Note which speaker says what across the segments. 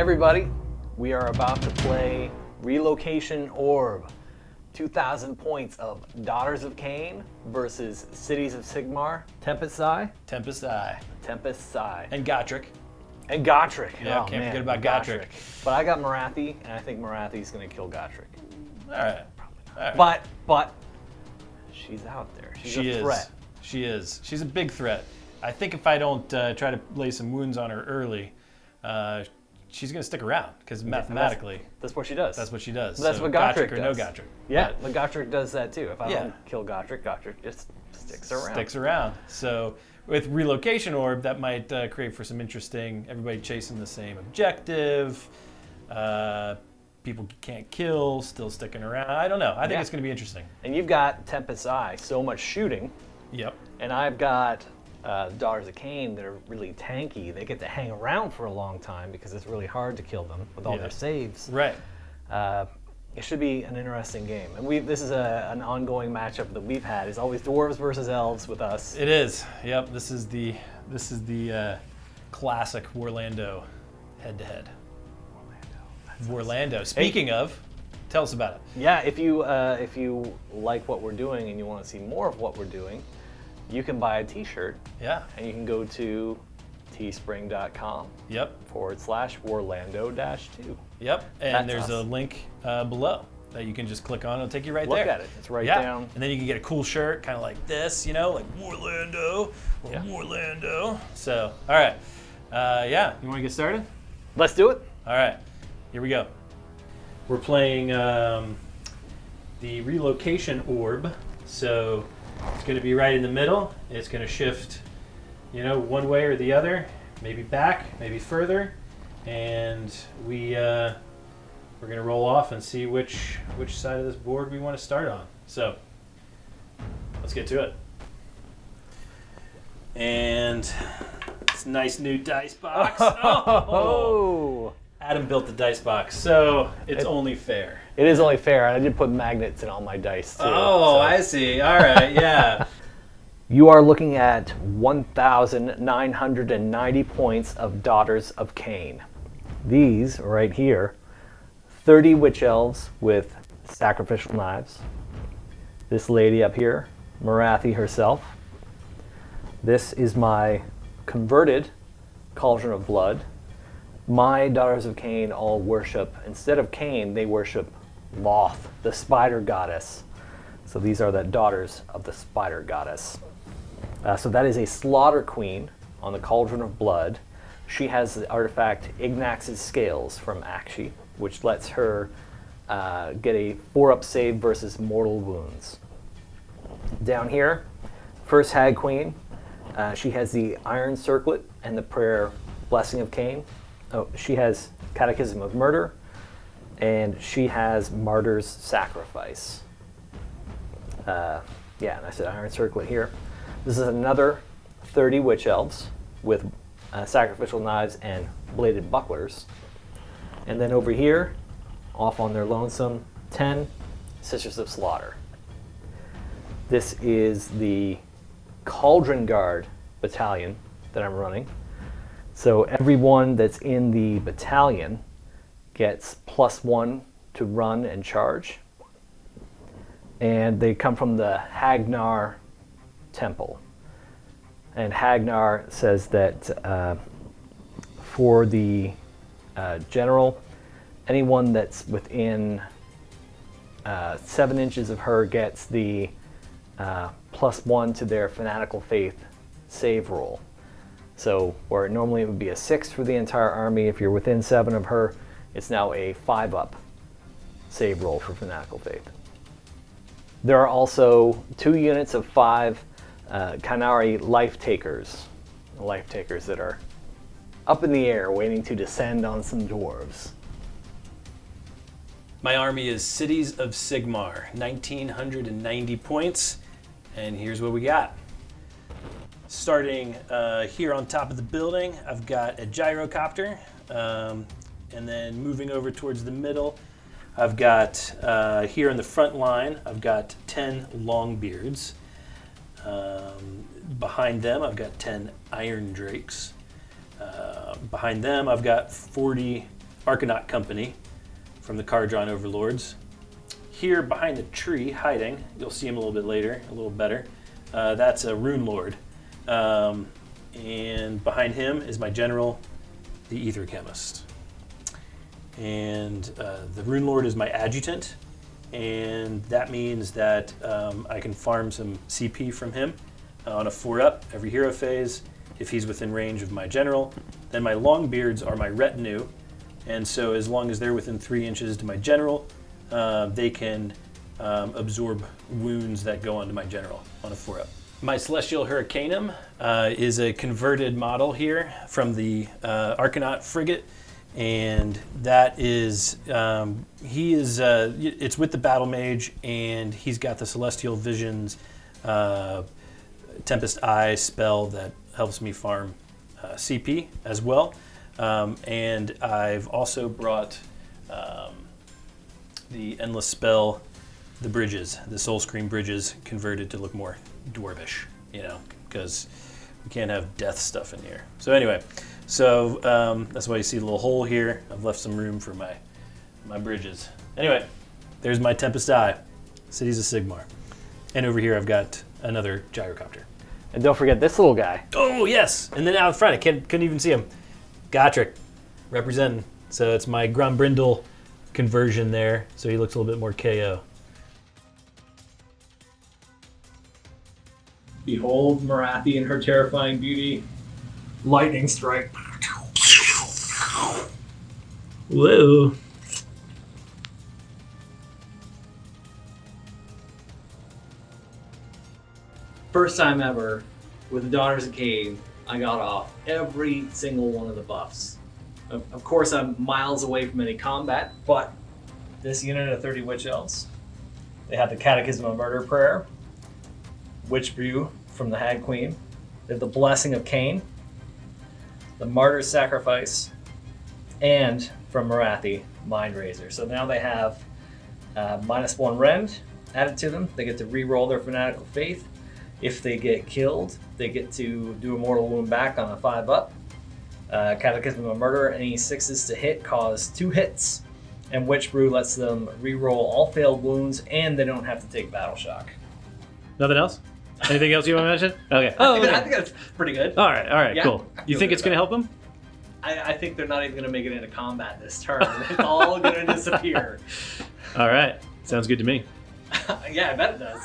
Speaker 1: everybody, we are about to play Relocation Orb. 2,000 points of Daughters of Cain versus Cities of Sigmar. Tempest Eye.
Speaker 2: Tempest Eye.
Speaker 1: Tempest Eye.
Speaker 2: And Gotrek.
Speaker 1: And Gotrek.
Speaker 2: Yeah,
Speaker 1: oh,
Speaker 2: can't
Speaker 1: man,
Speaker 2: forget about Gotrek.
Speaker 1: But I got Morathi, and I think Morathi's going to kill Gotrek.
Speaker 2: All right.
Speaker 1: But she's out there. She's a threat.
Speaker 2: She is. She's a big threat. I think if I don't try to lay some wounds on her early, she's going to stick around because mathematically,
Speaker 1: that's what she does.
Speaker 2: That's what she does.
Speaker 1: That's
Speaker 2: so
Speaker 1: what Gotrek
Speaker 2: or
Speaker 1: does.
Speaker 2: no Gotrek.
Speaker 1: Yeah, but Gotrek does that too. If I don't kill Gotrek, Gotrek just sticks around.
Speaker 2: Sticks around. So with Relocation Orb, that might create for some interesting, everybody chasing the same objective. People can't kill, still sticking around. I don't know. I think it's going to be interesting.
Speaker 1: And you've got Tempest's Eye, so much shooting.
Speaker 2: Yep.
Speaker 1: And I've got Daughters of Cain that are really tanky. They get to hang around for a long time because it's really hard to kill them with all their saves.
Speaker 2: Right.
Speaker 1: It should be an interesting game. And this is an ongoing matchup that we've had. It's always dwarves versus elves with us.
Speaker 2: It is. Yep. This is the classic Warlando head-to-head. Warlando. Speaking of, tell us about it.
Speaker 1: Yeah, if you like what we're doing and you want to see more of what we're doing, you can buy a T-shirt.
Speaker 2: Yeah.
Speaker 1: And you can go to teespring.com.
Speaker 2: Yep.
Speaker 1: /Warlando-2.
Speaker 2: Yep. And there's a link below that you can just click on. It'll take you right there.
Speaker 1: Look at it. It's right down.
Speaker 2: And then you can get a cool shirt, kind of like this, like Warlando or Warlando. So, all right. You want to get started?
Speaker 1: Let's do it.
Speaker 2: All right. Here we go. We're playing the Relocation Orb. So it's going to be right in the middle. It's going to shift, one way or the other, maybe back, maybe further, and we're going to roll off and see which side of this board we want to start on. So let's get to it. And it's a nice new dice box. Oh! Adam built the dice box, so it's only fair.
Speaker 1: It is only fair. I did put magnets in all my dice, too.
Speaker 2: Oh, so. I see. All right, yeah.
Speaker 1: You are looking at 1,990 points of Daughters of Cain. These, right here, 30 witch elves with sacrificial knives. This lady up here, Morathi herself. This is my converted Cauldron of Blood. My Daughters of Cain all worship, instead of Cain, they worship Loth, the spider goddess. So these are the daughters of the spider goddess. So that is a Slaughter Queen on the Cauldron of Blood. She has the artifact Ignax's Scales from Akshi, which lets her get a 4-up save versus mortal wounds. Down here, first Hag Queen. She has the Iron Circlet and the prayer Blessing of Cain. Oh, she has Catechism of Murder, and she has Martyr's Sacrifice. And I said Iron Circlet here. This is another 30 witch elves with sacrificial knives and bladed bucklers. And then over here, off on their lonesome, 10 Sisters of Slaughter. This is the Cauldron Guard battalion that I'm running. So everyone that's in the battalion gets +1 to run and charge. And they come from the Hagnar Temple. And Hagnar says that for the general, anyone that's within 7 inches of her gets the +1 to their fanatical faith save roll. So where normally it would be a 6 for the entire army, if you're within 7 of her, it's now a 5-up save roll for fanatical faith. There are also 2 units of 5 Khanari life takers that are up in the air waiting to descend on some dwarves.
Speaker 2: My army is Cities of Sigmar, 1,990 points, and here's what we got. Starting here on top of the building, I've got a gyrocopter, and then moving over towards the middle, I've got here in the front line, I've got 10 Longbeards. Behind them, I've got 10 Iron Drakes. Behind them, I've got 40 Arcanaut Company from the Cardron Overlords. Here behind the tree, hiding, you'll see him a little bit later, a little better. That's a Rune Lord. And behind him is my general, the Ether Chemist. And the Rune Lord is my adjutant, and that means that I can farm some CP from him on a 4-up every hero phase if he's within range of my general. Then my Longbeards are my retinue, and so as long as they're within 3 inches to my general, they can absorb wounds that go onto my general on a 4-up. My Celestial Hurricanum is a converted model here from the Arcanaut frigate, and that is it's with the Battle Mage, and he's got the Celestial Visions Tempest Eye spell that helps me farm CP as well. And I've also brought the Endless Spell, the Bridges, the Soul Scream Bridges converted to look more dwarvish, because we can't have death stuff in here. So anyway, that's why you see the little hole here. I've left some room for my bridges. Anyway, there's my Tempest Eye, Cities of Sigmar. And over here I've got another gyrocopter.
Speaker 1: And don't forget this little guy.
Speaker 2: Oh, yes! And then out front, I couldn't even see him. Gotrek, representing. So it's my Grombrindle conversion there, so he looks a little bit more KO.
Speaker 3: Behold Marathi in her terrifying beauty. Lightning strike.
Speaker 2: Whoa.
Speaker 3: First time ever with the Daughters of Cain, I got off every single one of the buffs. Of course, I'm miles away from any combat, but this unit of 30 Witch Elves, they have the Catechism of Murder Prayer, Witch Brew from the Hag Queen, they have the Blessing of Cain, the Martyr's Sacrifice, and from Marathi, Mind Razor. So now they have -1 rend added to them. They get to re-roll their Fanatical Faith. If they get killed, they get to do a mortal wound back on a 5-up. Catechism of Murder, any 6s to hit cause 2 hits. And Witch Brew lets them re-roll all failed wounds, and they don't have to take Battle Shock.
Speaker 2: Nothing else? Anything else you want to mention? Okay.
Speaker 3: I think that's pretty good.
Speaker 2: All right,
Speaker 3: Yeah,
Speaker 2: cool.
Speaker 3: I
Speaker 2: You
Speaker 3: feel
Speaker 2: think
Speaker 3: good
Speaker 2: it's going to help him?
Speaker 3: I think they're not even going to make it into combat this turn. It's all going to disappear.
Speaker 2: All right. Sounds good to me.
Speaker 3: Yeah, I bet it does.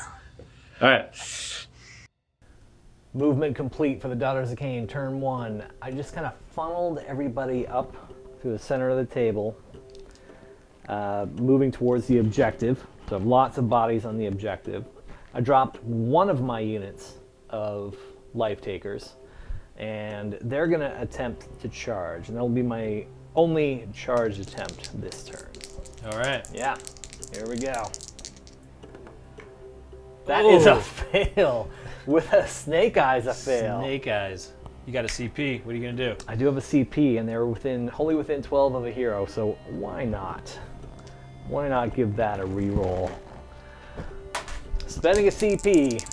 Speaker 2: All right.
Speaker 1: Movement complete for the Daughters of Cain, turn 1. I just kind of funneled everybody up to the center of the table, moving towards the objective. So I have lots of bodies on the objective. I dropped one of my units of Life Takers, and they're going to attempt to charge, and that'll be my only charge attempt this turn.
Speaker 2: All right.
Speaker 1: Yeah, here we go. That is a fail. With a Snake Eyes a fail.
Speaker 2: Snake Eyes. You got a CP. What are you going to do?
Speaker 1: I do have a CP, and they're wholly within 12 of a hero, so why not? Why not give that a reroll? Spending a CP.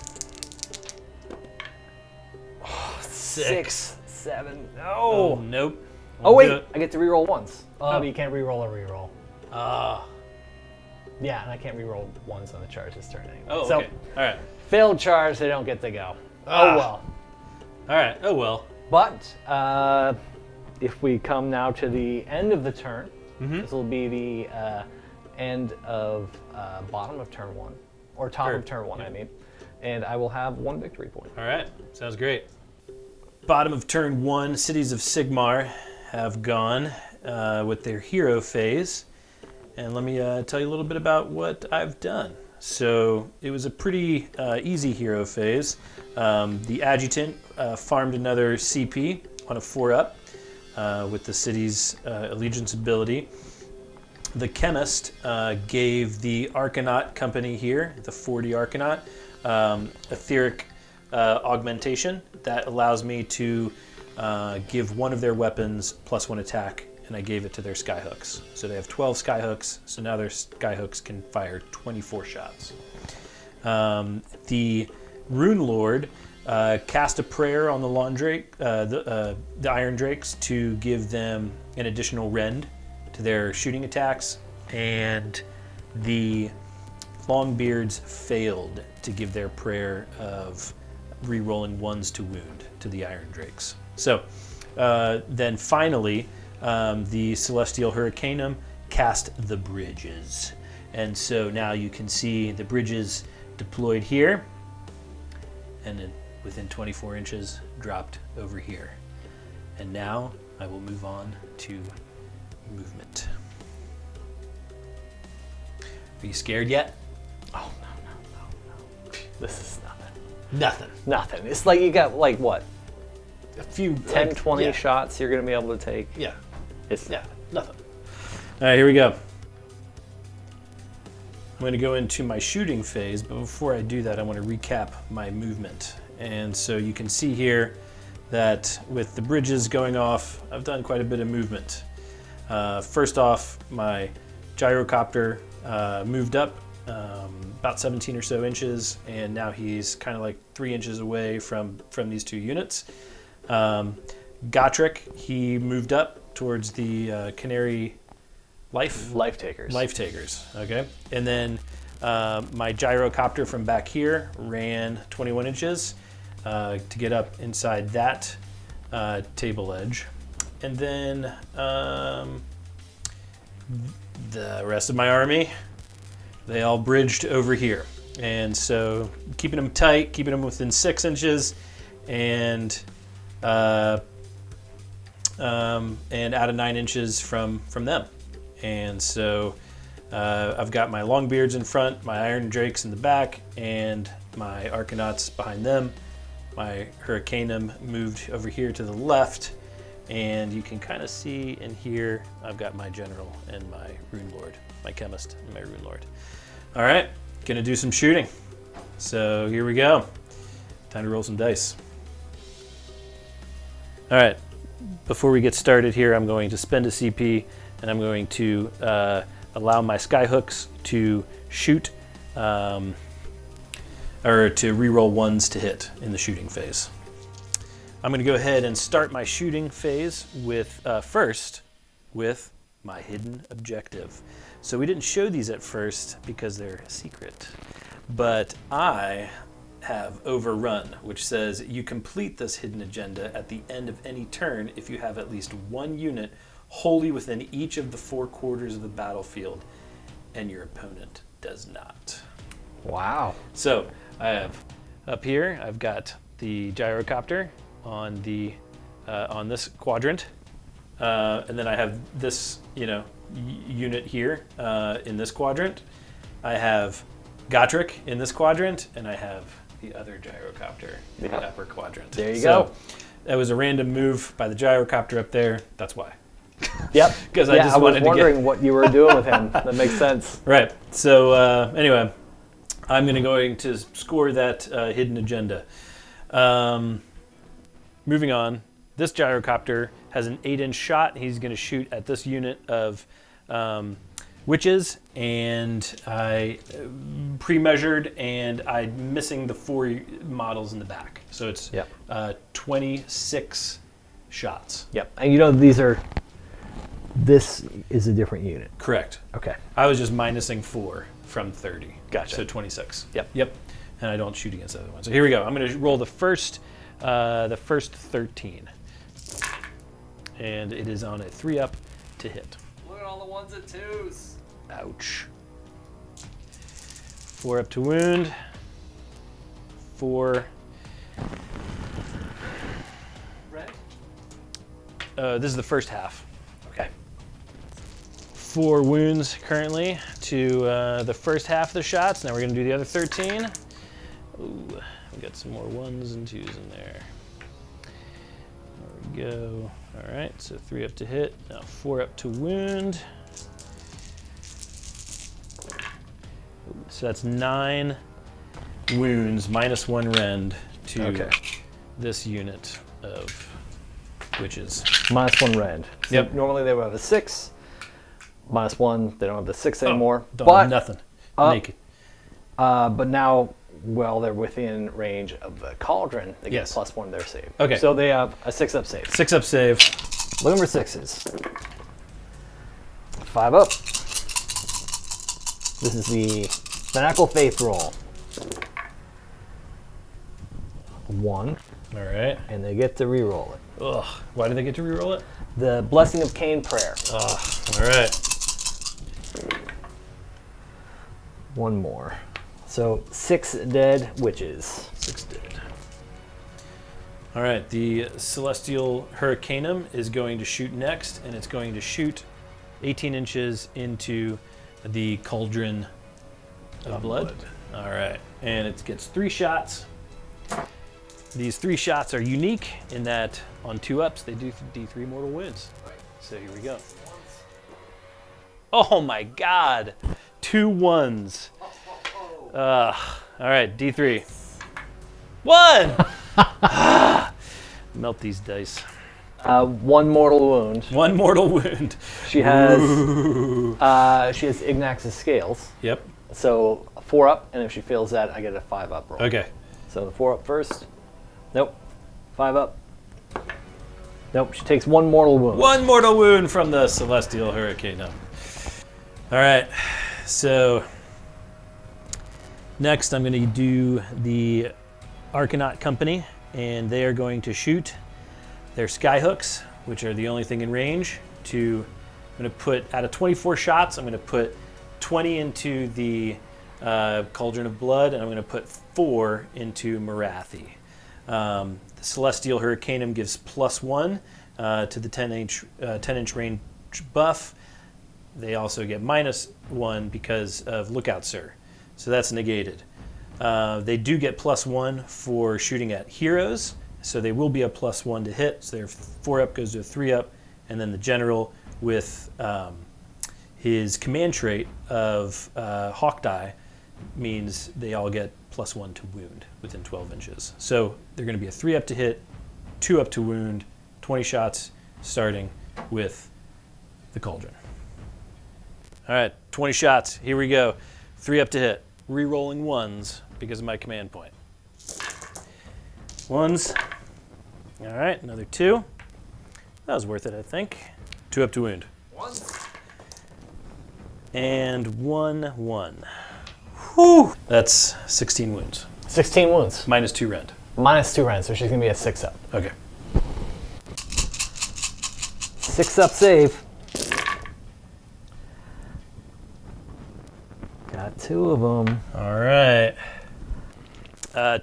Speaker 1: Oh, 6, 7. No.
Speaker 2: Oh, nope.
Speaker 1: Oh,
Speaker 2: Won't do
Speaker 1: wait.
Speaker 2: it.
Speaker 1: I get to reroll once.
Speaker 4: Oh, you can't reroll a reroll.
Speaker 2: Ah.
Speaker 4: Yeah, and I can't reroll ones on the charge this turn anyway.
Speaker 2: Oh,
Speaker 1: So-
Speaker 2: okay. All right.
Speaker 1: Failed charge, they don't get to go.
Speaker 2: Ah.
Speaker 1: Oh well.
Speaker 2: All right. Oh, well.
Speaker 1: But if we come now to the end of the turn, this will be the end of bottom of turn 1, or top of turn 1, I mean, and I will have 1 victory point.
Speaker 2: All right. Sounds great. Bottom of turn 1, Cities of Sigmar have gone with their hero phase. And let me tell you a little bit about what I've done. So it was a pretty easy hero phase. The Adjutant farmed another CP on a 4-up with the City's Allegiance ability. The Chemist gave the Arcanaut Company here, the 40 Arcanaut, etheric augmentation that allows me to give one of their weapons +1 attack, and I gave it to their skyhooks. So they have 12 skyhooks, so now their skyhooks can fire 24 shots. The Rune Lord cast a prayer on the the Iron Drakes to give them an additional rend to their shooting attacks, and the Longbeards failed to give their prayer of re-rolling ones to wound to the Iron Drakes. So then finally, the Celestial Hurricanum cast the bridges. And so now you can see the bridges deployed here, and then within 24 inches dropped over here. And now I will move on to movement. Are you scared yet?
Speaker 1: Oh, no. This is nothing.
Speaker 2: Nothing.
Speaker 1: Nothing. It's like you got, like, what,
Speaker 2: A few
Speaker 1: 10, 20
Speaker 2: yeah.
Speaker 1: shots you're going to be able to take?
Speaker 2: Yeah.
Speaker 1: It's
Speaker 2: Yeah. Nothing. All right, here we go. I'm going to go into my shooting phase, but before I do that, I want to recap my movement. And so you can see here that with the bridges going off, I've done quite a bit of movement. First off, my gyrocopter moved up about 17 or so inches, and now he's kind of like 3 inches away from these two units. Gotrek, he moved up towards the Canary
Speaker 1: life takers.
Speaker 2: Life takers, okay? And then my gyrocopter from back here ran 21 inches to get up inside that table edge. And then the rest of my army, they all bridged over here. And so keeping them tight, keeping them within 6 inches, and out of 9 inches from them. And so I've got my Longbeards in front, my Iron Drakes in the back, and my Arcanauts behind them. My Hurricanum moved over here to the left, and you can kind of see in here I've got my General and my Rune Lord, my Chemist and my Rune Lord. All right, gonna do some shooting. So here we go. Time to roll some dice. All right, before we get started here, I'm going to spend a CP, and I'm going to allow my Skyhooks to shoot, or to reroll ones to hit in the shooting phase. I'm going to go ahead and start my shooting phase with first with my hidden objective. So we didn't show these at first because they're secret, but I have Overrun, which says you complete this hidden agenda at the end of any turn if you have at least one unit wholly within each of the 4 quarters of the battlefield, and your opponent does not.
Speaker 1: Wow.
Speaker 2: So I have up here, I've got the gyrocopter on the on this quadrant, and then I have this unit here in this quadrant. I have Gotrek in this quadrant, and I have the other gyrocopter in the upper quadrant.
Speaker 1: There you go.
Speaker 2: That was a random move by the gyrocopter up there. That's why.
Speaker 1: Yep.
Speaker 2: Because
Speaker 1: I was wondering what you were doing with him. That makes sense.
Speaker 2: Right. So anyway, I'm going to score that hidden agenda. Moving on, this gyrocopter has an 8-inch shot. He's going to shoot at this unit of witches, and I pre-measured, and I'm missing the 4 models in the back. So it's 26 shots.
Speaker 1: Yep. And this is a different unit.
Speaker 2: Correct.
Speaker 1: Okay.
Speaker 2: I was just minusing 4 from 30.
Speaker 1: Gotcha.
Speaker 2: So 26.
Speaker 1: Yep.
Speaker 2: Yep. And I don't shoot against the other one. So here we go. I'm going to roll the first 13. And it is on a 3-up to hit.
Speaker 3: Look at all the ones and twos.
Speaker 2: Ouch. 4 up to wound. 4.
Speaker 3: Red?
Speaker 2: This is the first half.
Speaker 1: Okay.
Speaker 2: 4 wounds currently to the first half of the shots. Now we're going to do the other 13. Ooh, we got some more 1s and 2s in there. There we go. All right, so 3 up to hit. Now 4 up to wound. So that's 9 wounds minus 1 rend to this unit of witches.
Speaker 1: Minus 1 rend. So
Speaker 2: Yep.
Speaker 1: Normally they would have a 6. Minus 1. They don't have the 6 anymore.
Speaker 2: Don't have nothing. Naked.
Speaker 1: But now, well, they're within range of the cauldron. They get
Speaker 2: Yes.
Speaker 1: +1 their save.
Speaker 2: Okay.
Speaker 1: So they have a 6-up save.
Speaker 2: 6 up save.
Speaker 1: Looking for 6s. 5 up. This is the Fanatical Faith roll. 1,
Speaker 2: All right.
Speaker 1: and they get to re-roll it.
Speaker 2: Ugh. Why do they get to reroll it?
Speaker 1: The Blessing of Cain prayer.
Speaker 2: Ugh. All right.
Speaker 1: 1 more. So 6 dead witches.
Speaker 2: 6 dead. All right. The Celestial Hurricanum is going to shoot next, and it's going to shoot 18 inches into the Cauldron of Blood. All right. And it gets 3 shots. These 3 shots are unique in that on 2 ups, they do D3 mortal wounds. So here we go. Oh my God. 2 1s. All right, D3. 1! Melt these dice.
Speaker 1: 1 mortal wound.
Speaker 2: 1 mortal wound.
Speaker 1: She has Ignax's scales.
Speaker 2: Yep.
Speaker 1: So 4 up, and if she fails that, I get a 5 up roll.
Speaker 2: Okay.
Speaker 1: So the 4 up first. Nope. 5 up. Nope. She takes 1 mortal wound.
Speaker 2: 1 mortal wound from the Celestial Hurricane. All right. So next, I'm going to do the Arcanaut Company, and they are going to shoot their skyhooks, which are the only thing in range. I'm going to put, out of 24 shots, I'm going to put 20 into the Cauldron of Blood, and I'm going to put 4 into Morathi. The Celestial Hurricanum gives +1 to the 10-inch range buff. They also get -1 because of Lookout Sir. So that's negated. They do get +1 for shooting at heroes, so they will be a +1 to hit. So their 4 up goes to a 3 up, and then the general with his command trait of Hawk Die means they all get +1 to wound within 12 inches. So they're going to be a 3 up to hit, 2 up to wound, 20 shots starting with the Cauldron. All right, 20 shots. Here we go. 3 up to hit. Re-rolling 1s because of my command point. 1s. All right, another 2. That was worth it, I think. 2 up to wound.
Speaker 3: 1.
Speaker 2: And 1, 1. Whew. That's 16 wounds.
Speaker 4: 16 wounds.
Speaker 2: -2 rend.
Speaker 4: -2 rend, so she's going to be a 6 up.
Speaker 2: Okay.
Speaker 1: 6 up save. Got 2 of them.
Speaker 2: All right.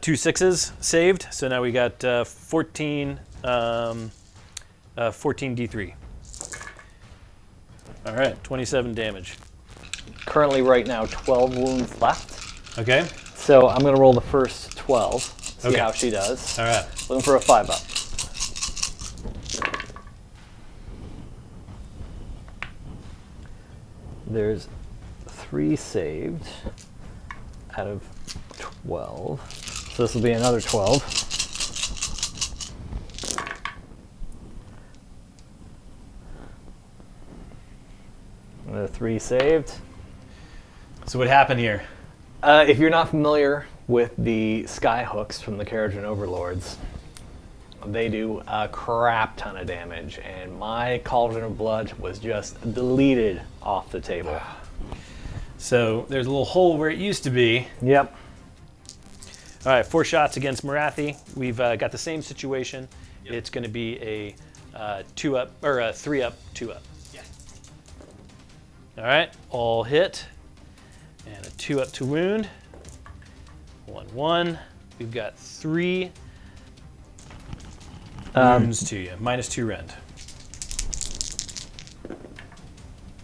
Speaker 2: 2 6s saved, so now we got 14 D3. All right, 27 damage.
Speaker 1: Currently, right now, 12 wounds left.
Speaker 2: Okay.
Speaker 1: So I'm going to roll the first 12. See
Speaker 2: Okay.
Speaker 1: how she does.
Speaker 2: All right.
Speaker 1: Looking for a 5 up. There's 3 saved out of 12. So this will be another 12. Another 3 saved.
Speaker 2: So what happened here?
Speaker 1: If you're not familiar with the sky hooks from the Kharadron Overlords, they do a crap ton of damage, and my Cauldron of Blood was just deleted off the table.
Speaker 2: So there's a little hole where it used to be.
Speaker 1: Yep.
Speaker 2: All right, 4 shots against Morathi. We've got the same situation. Yep. It's going to be a 2 up or a 3 up, 2 up.
Speaker 3: Yeah.
Speaker 2: All right, all hit, and a 2 up to wound. 1 1. We've got 3 wounds to you. -2 rend.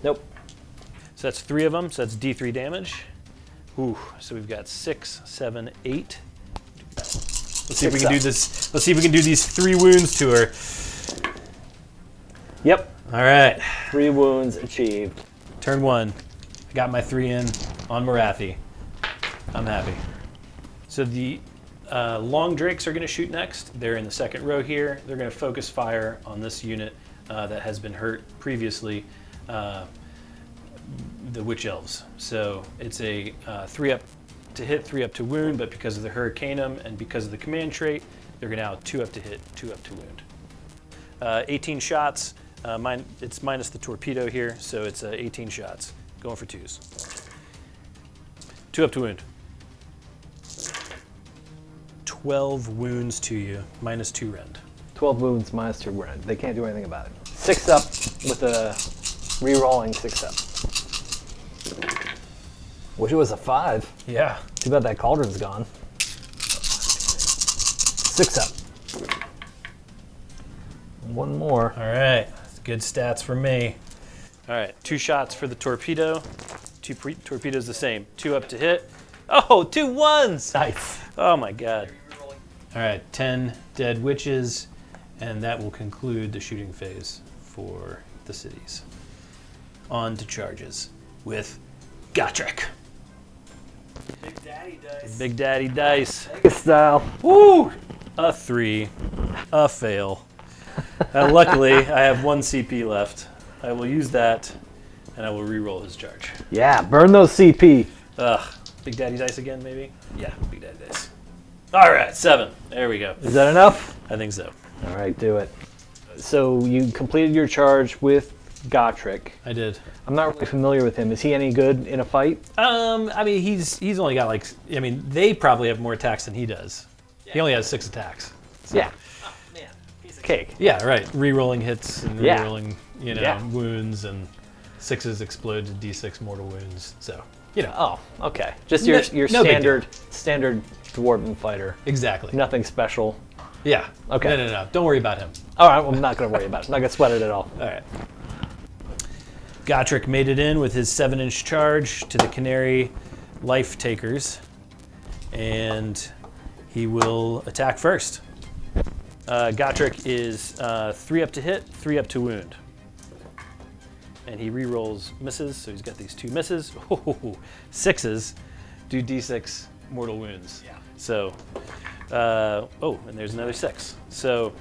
Speaker 1: Nope.
Speaker 2: So that's 3 of them. So that's D3 damage. Ooh. So we've got 6, 7, 8. Let's see if we can do this. Let's see if we can do these 3 wounds to her.
Speaker 1: Yep.
Speaker 2: All right.
Speaker 1: 3 wounds achieved.
Speaker 2: Turn 1. I got my 3 in on Morathi. I'm happy. So the Long Drakes are going to shoot next. They're in the second row here. They're going to focus fire on this unit that has been hurt previously, the Witch Elves. So it's a 3 up to hit, 3 up to wound, but because of the Hurricanum and because of the command trait, they're going to now 2 up to hit, 2 up to wound. 18 shots It's minus the torpedo here, so it's 18 shots. Going for 2s. 2 up to wound. 12 wounds to you, minus 2 rend.
Speaker 1: 12 wounds minus 2 rend. They can't do anything about it. 6 up with a re-rolling 6 up. Wish it was a 5.
Speaker 2: Yeah.
Speaker 1: Too bad that cauldron's gone. 6 up. One more.
Speaker 2: All right. Good stats for me. All right. 2 shots for the torpedo. 2 torpedoes the same. 2 up to hit. Oh, 2 1s.
Speaker 1: Nice.
Speaker 2: Oh my god. All right. 10 dead witches, and that will conclude the shooting phase for the cities. On to charges with Gotrek.
Speaker 3: Big Daddy dice.
Speaker 2: Big Daddy Dice.
Speaker 1: Vegas style.
Speaker 2: Woo! A 3. A fail. Luckily, I have 1 CP left. I will use that, and I will re-roll his charge.
Speaker 1: Yeah, burn those CP.
Speaker 2: Ugh. Big Daddy Dice again, maybe? Yeah, Big Daddy Dice. All right, 7. There we go.
Speaker 1: Is that enough?
Speaker 2: I think so.
Speaker 1: All right, do it. So you completed your charge with Gotrek.
Speaker 2: I did.
Speaker 1: I'm not really familiar with him. Is he any good in a fight?
Speaker 2: I mean, he's only got like, I mean, they probably have more attacks than he does. He only has 6 attacks. So.
Speaker 1: Yeah.
Speaker 3: Oh, man. Piece of
Speaker 1: Cake.
Speaker 2: Yeah, right. Re-rolling hits and
Speaker 1: Yeah.
Speaker 2: re-rolling,
Speaker 1: Yeah.
Speaker 2: wounds, and 6s explode to D6 mortal wounds. So,
Speaker 1: Oh, okay. Just your
Speaker 2: No big
Speaker 1: standard dwarven fighter.
Speaker 2: exactly.
Speaker 1: Nothing special.
Speaker 2: Yeah.
Speaker 1: Okay.
Speaker 2: No. Don't worry about him.
Speaker 1: All right, well, I'm not going to worry about it. I'm not going to sweat it at all.
Speaker 2: All right. Gotrek made it in with his 7-inch charge to the Canary Life Takers, and he will attack first. Gotrek is 3 up to hit, 3 up to wound. And he re-rolls misses, so he's got these 2 misses. Oh, 6s do D6 mortal wounds.
Speaker 3: Yeah.
Speaker 2: So, and there's another 6. So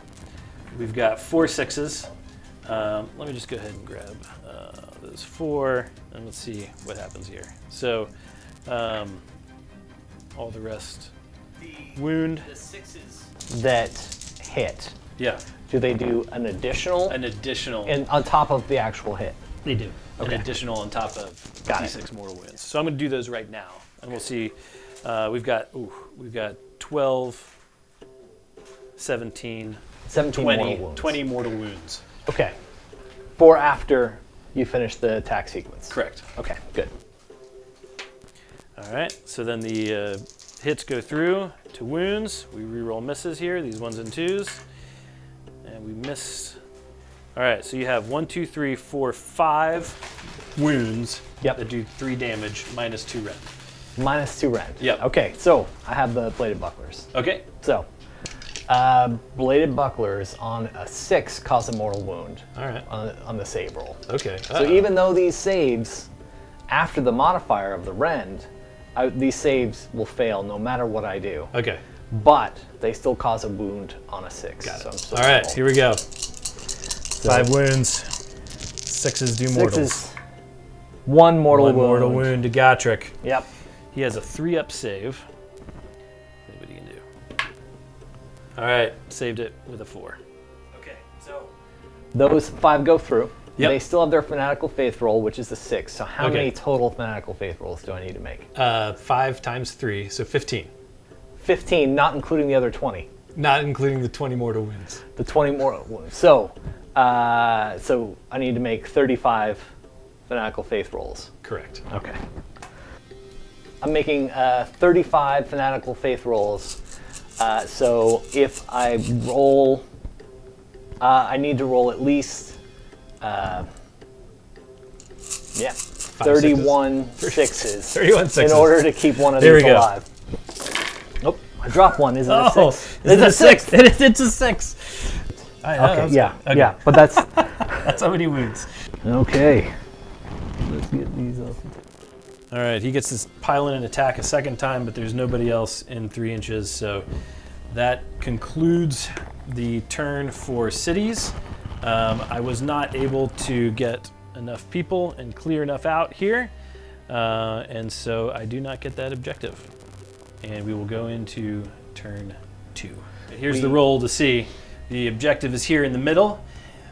Speaker 2: we've got 4 6s. Let me just go ahead and grab those 4, and let's see what happens here. So, all the rest. Wound.
Speaker 3: The 6s.
Speaker 1: That hit.
Speaker 2: Yeah,
Speaker 1: Do they do an additional
Speaker 2: an additional.
Speaker 1: and on top of the actual hit?
Speaker 2: They do.
Speaker 1: Okay.
Speaker 2: An additional on top of
Speaker 1: Got it.
Speaker 2: D6 mortal wounds. So I'm going to do those right now, and we'll see. We've got 12, 17,
Speaker 1: 17
Speaker 2: 20,
Speaker 1: mortal wounds.
Speaker 2: 20 mortal wounds.
Speaker 1: Okay. 4 after you finish the attack sequence.
Speaker 2: Correct.
Speaker 1: Okay, good.
Speaker 2: All right. So then the hits go through to wounds. We re-roll misses here. These 1s and 2s, and we miss. All right. So you have 1, 2, 3, 4, 5 wounds.
Speaker 1: Yep.
Speaker 2: That do 3 damage minus 2 rend.
Speaker 1: Minus 2 rend.
Speaker 2: Yep.
Speaker 1: Okay, so I have the bladed bucklers.
Speaker 2: Okay.
Speaker 1: So, bladed bucklers on a 6 cause a mortal wound
Speaker 2: All right.
Speaker 1: on the save roll.
Speaker 2: Okay.
Speaker 1: So even though these saves, after the modifier of the rend, these saves will fail no matter what I do.
Speaker 2: Okay.
Speaker 1: But they still cause a wound on a 6.
Speaker 2: Got it.
Speaker 1: So I'm still
Speaker 2: All right.
Speaker 1: roll.
Speaker 2: Here we go. 5 wounds. 6s do mortals.
Speaker 1: 6 is 1 mortal
Speaker 2: One
Speaker 1: wound.
Speaker 2: mortal wound to Gotrek.
Speaker 1: Yep.
Speaker 2: He has a 3-up save. See what he can do. All right, saved it with a 4.
Speaker 3: Okay, so
Speaker 1: Those 5 go through.
Speaker 2: Yep.
Speaker 1: They still have their fanatical faith roll, which is a 6. So how
Speaker 2: Okay.
Speaker 1: many total fanatical faith rolls do I need to make?
Speaker 2: 5 times 3, so 15.
Speaker 1: 15, not including the other 20.
Speaker 2: Not including the 20 mortal wounds.
Speaker 1: The 20 mortal wounds. So I need to make 35 fanatical faith rolls.
Speaker 2: Correct.
Speaker 1: Okay. I'm making 35 fanatical faith rolls. So if I roll, I need to roll at least, 31 sixes
Speaker 2: 31 sixes.
Speaker 1: in order to keep one of
Speaker 2: There
Speaker 1: these
Speaker 2: we go.
Speaker 1: alive. Nope, I dropped one. Is it a
Speaker 2: Oh,
Speaker 1: 6?
Speaker 2: it's a 6. It's a 6. I know,
Speaker 1: Okay,
Speaker 2: that's
Speaker 1: yeah,
Speaker 2: good. Okay.
Speaker 1: yeah, but that's
Speaker 2: That's how many wounds.
Speaker 1: okay. Let's get these up.
Speaker 2: All right, he gets to pile in an attack a second time, but there's nobody else in 3 inches, so that concludes the turn for cities. I was not able to get enough people and clear enough out here, and so I do not get that objective. And we will go into turn 2. Here's the roll to see. The objective is here in the middle.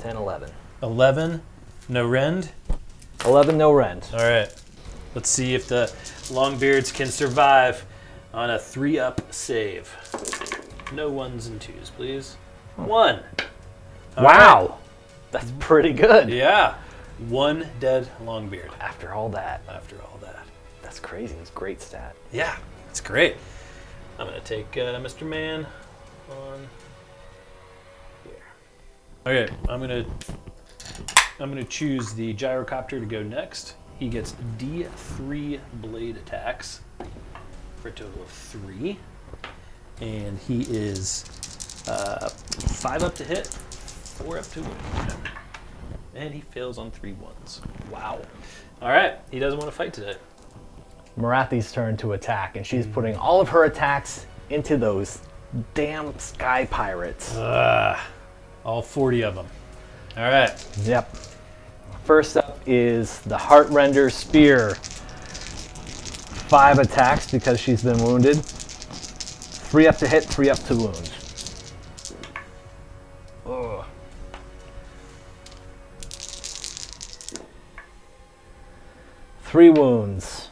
Speaker 1: 10, 11.
Speaker 2: 11, no rend.
Speaker 1: 11, no rend.
Speaker 2: All right. Let's see if the Longbeards can survive on a 3-up save. No 1s and 2s, please. 1. All
Speaker 1: Wow.
Speaker 2: right.
Speaker 1: That's pretty good.
Speaker 2: Yeah. 1 dead Longbeard
Speaker 1: After all that.
Speaker 2: after all that.
Speaker 1: That's crazy. It's a great stat.
Speaker 2: Yeah, it's great. I'm going to take Mr. Man on here. Okay, I'm gonna choose the gyrocopter to go next. He gets D3 blade attacks for a total of 3, and he is 5 up to hit, 4 up to wound, and he fails on 3 1s. Wow. All right, he doesn't want to fight today.
Speaker 1: Marathi's turn to attack, and she's putting all of her attacks into those damn sky pirates.
Speaker 2: All 40 of them. All right.
Speaker 1: Yep. First up is the Heartrender Spear. 5 attacks because she's been wounded. 3 up to hit, 3 up to wound. Ugh. Three wounds.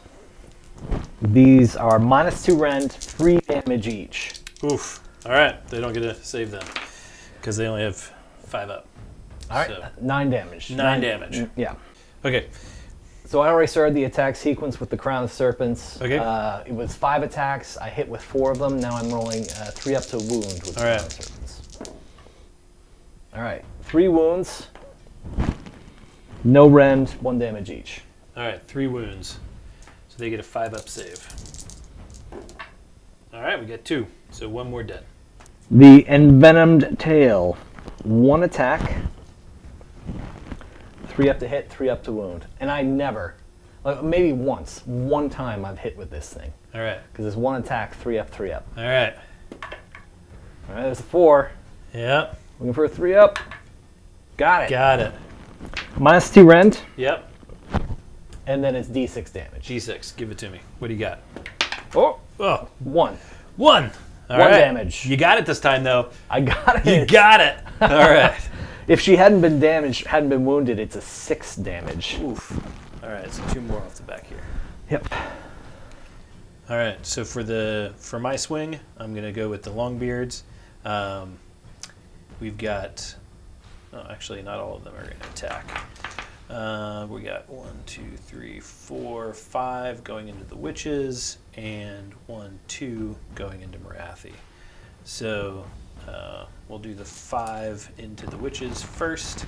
Speaker 1: These are -2 rend, 3 damage each.
Speaker 2: Oof. All right. They don't get to save them because they only have 5 up.
Speaker 1: All right,
Speaker 2: So,
Speaker 1: 9 damage.
Speaker 2: 9 damage.
Speaker 1: Yeah.
Speaker 2: Okay.
Speaker 1: So I already started the attack sequence with the Crown of Serpents.
Speaker 2: Okay.
Speaker 1: It was 5 attacks. I hit with 4 of them. Now I'm rolling 3 up to wound with the
Speaker 2: All
Speaker 1: Crown
Speaker 2: right.
Speaker 1: of Serpents. All right, 3 wounds. No rend, 1 damage each.
Speaker 2: All right. 3 wounds. So they get a 5 up save. All right. We get 2. So 1 more dead.
Speaker 1: The Envenomed Tail. 1 attack. 3 up to hit, 3 up to wound. And I never, maybe once, one time I've hit with this thing.
Speaker 2: All right.
Speaker 1: Because it's 1 attack, 3 up, 3 up.
Speaker 2: All right.
Speaker 1: All right, there's a 4.
Speaker 2: Yep.
Speaker 1: Looking for a 3 up. Got it.
Speaker 2: Got it.
Speaker 1: -2 rend,
Speaker 2: Yep.
Speaker 1: and then it's D6 damage.
Speaker 2: G6. Give it to me. What do you got?
Speaker 1: Oh,
Speaker 2: Oh,
Speaker 1: 1.
Speaker 2: 1. All
Speaker 1: 1
Speaker 2: right.
Speaker 1: damage.
Speaker 2: You got it this time, though.
Speaker 1: I got
Speaker 2: You
Speaker 1: it.
Speaker 2: got it. All right.
Speaker 1: If she hadn't been damaged, hadn't been wounded, it's a 6 damage.
Speaker 2: Oof. All right. So 2 more off the back here.
Speaker 1: Yep.
Speaker 2: All right. So for my swing, I'm gonna go with the Longbeards. We've got. Oh, actually, not all of them are gonna attack. We got 1, 2, 3, 4, 5 going into the witches, and 1, 2 going into Marathi. So we'll do the 5 into the witches first,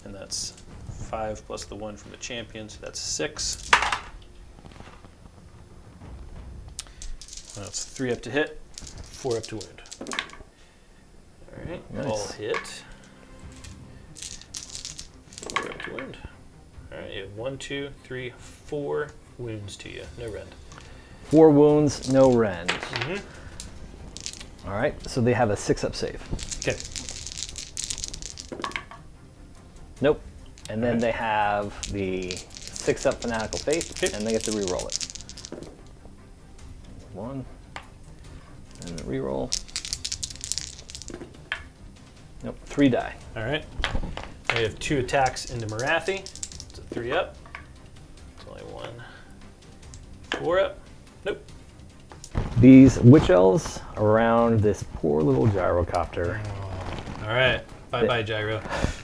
Speaker 2: and that's 5 plus the 1 from the champion, so that's 6. That's 3 up to hit, 4 up to wound. All right,
Speaker 1: Nice.
Speaker 2: all hit. 4 up to wound. All right, you have 1, 2, 3, 4 wounds to you. No rend.
Speaker 1: 4 wounds, no rend.
Speaker 2: Mhm.
Speaker 1: All right, so they have a 6 up save.
Speaker 2: Okay.
Speaker 1: Nope. And then
Speaker 2: Alright.
Speaker 1: they have the 6 up Fanatical Faith,
Speaker 2: Okay.
Speaker 1: and they get to reroll it. 1, and a reroll. Nope, 3 die.
Speaker 2: All right. We have 2 attacks into Marathi. It's a 3 up. It's only 1. 4 up. Nope.
Speaker 1: These witch elves around this poor little gyrocopter.
Speaker 2: All right. Bye bye, Gyro.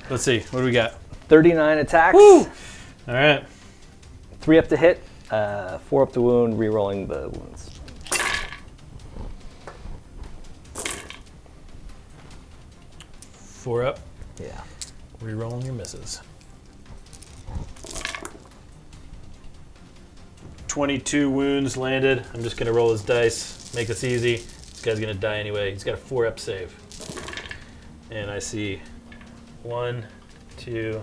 Speaker 2: Let's see. What do we got?
Speaker 1: 39 attacks.
Speaker 2: Woo! All right.
Speaker 1: 3 up to hit, 4 up to wound, rerolling the wounds.
Speaker 2: Four up.
Speaker 1: Yeah.
Speaker 2: Rerolling your misses. 22 wounds landed. I'm just going to roll his dice. Make this easy. This guy's going to die anyway. He's got a 4 up save. And I see 1, 2,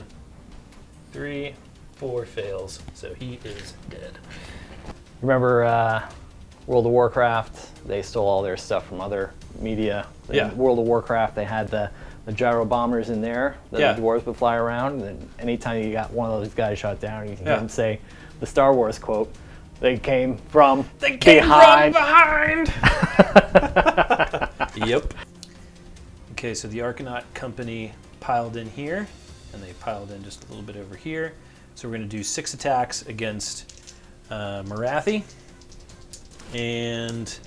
Speaker 2: 3, 4 fails. So he is dead.
Speaker 1: Remember World of Warcraft? They stole all their stuff from other media.
Speaker 2: Yeah.
Speaker 1: In World of Warcraft, they had the gyro bombers in there that
Speaker 2: Yeah.
Speaker 1: the dwarves would fly around. And anytime you got one of those guys shot down, you can hear
Speaker 2: Yeah.
Speaker 1: them say the Star Wars quote. They came from
Speaker 2: behind.
Speaker 1: behind.
Speaker 2: Yep. Okay, so the Argonaut Company piled in here, and they piled in just a little bit over here. So we're going to do 6 attacks against Morathi, and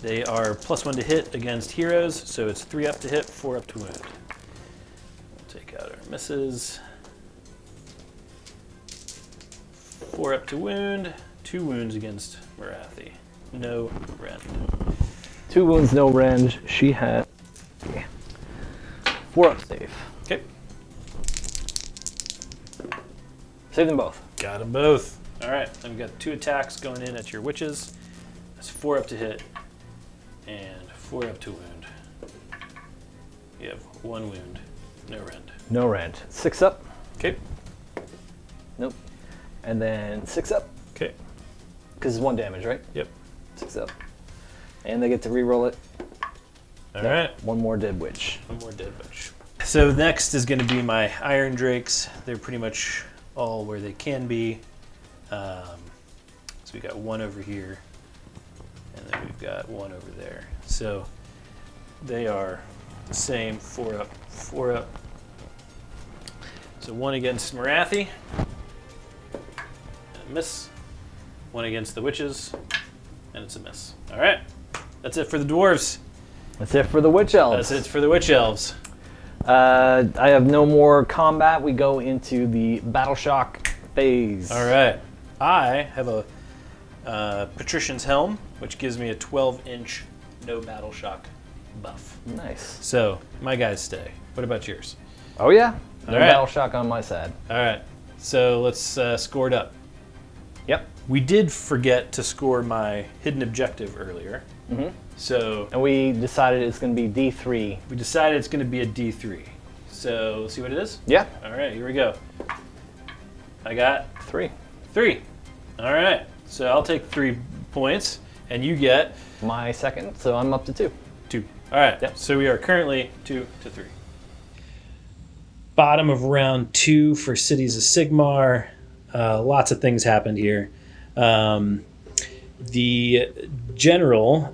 Speaker 2: they are +1 to hit against heroes, so it's 3 up to hit, 4 up to wound. We'll take out our misses. 4 up to wound, 2 wounds against Morathi. No rend.
Speaker 1: 2 wounds, no rend. She had 4 up save.
Speaker 2: Okay,
Speaker 1: Save them both.
Speaker 2: got them both. All right, then we've got 2 attacks going in at your witches. That's 4 up to hit and 4 up to wound. You have 1 wound, no rend.
Speaker 1: No rend. 6 up.
Speaker 2: Okay,
Speaker 1: Nope. And then 6 up.
Speaker 2: okay,
Speaker 1: Because it's 1 damage, right?
Speaker 2: yep.
Speaker 1: 6 up. And they get to re-roll it.
Speaker 2: All right.
Speaker 1: 1 more dead witch.
Speaker 2: One more dead witch. So next is going to be my Iron Drakes. They're pretty much all where they can be. So we got 1 over here, and then we've got 1 over there. So they are the same, 4 up, 4 up. So 1 against Morathi, and a miss. 1 against the witches, and it's a miss. All right, that's it for the dwarves.
Speaker 1: That's it for the witch elves.
Speaker 2: That's it for the witch elves.
Speaker 1: I have no more combat. We go into the battle shock phase.
Speaker 2: All right. I have a Patrician's Helm, which gives me a 12-inch no battle shock buff.
Speaker 1: Nice.
Speaker 2: So my guys stay. What about yours?
Speaker 1: Oh yeah. No
Speaker 2: All right.
Speaker 1: battle shock on my side.
Speaker 2: All right. So let's score it up.
Speaker 1: Yep.
Speaker 2: We did forget to score my hidden objective earlier.
Speaker 1: Mm-hmm.
Speaker 2: So
Speaker 1: And we decided it's going to be D3.
Speaker 2: we decided it's going to be a D3. So let's see what it is.
Speaker 1: Yeah.
Speaker 2: All right, here we go. I got
Speaker 1: 3.
Speaker 2: 3. All right. So I'll take 3 points, and you get
Speaker 1: My second, so I'm up to 2.
Speaker 2: 2. All right.
Speaker 1: Yep.
Speaker 2: So we are currently 2 to 3. Bottom of round 2 for Cities of Sigmar. Lots of things happened here. The general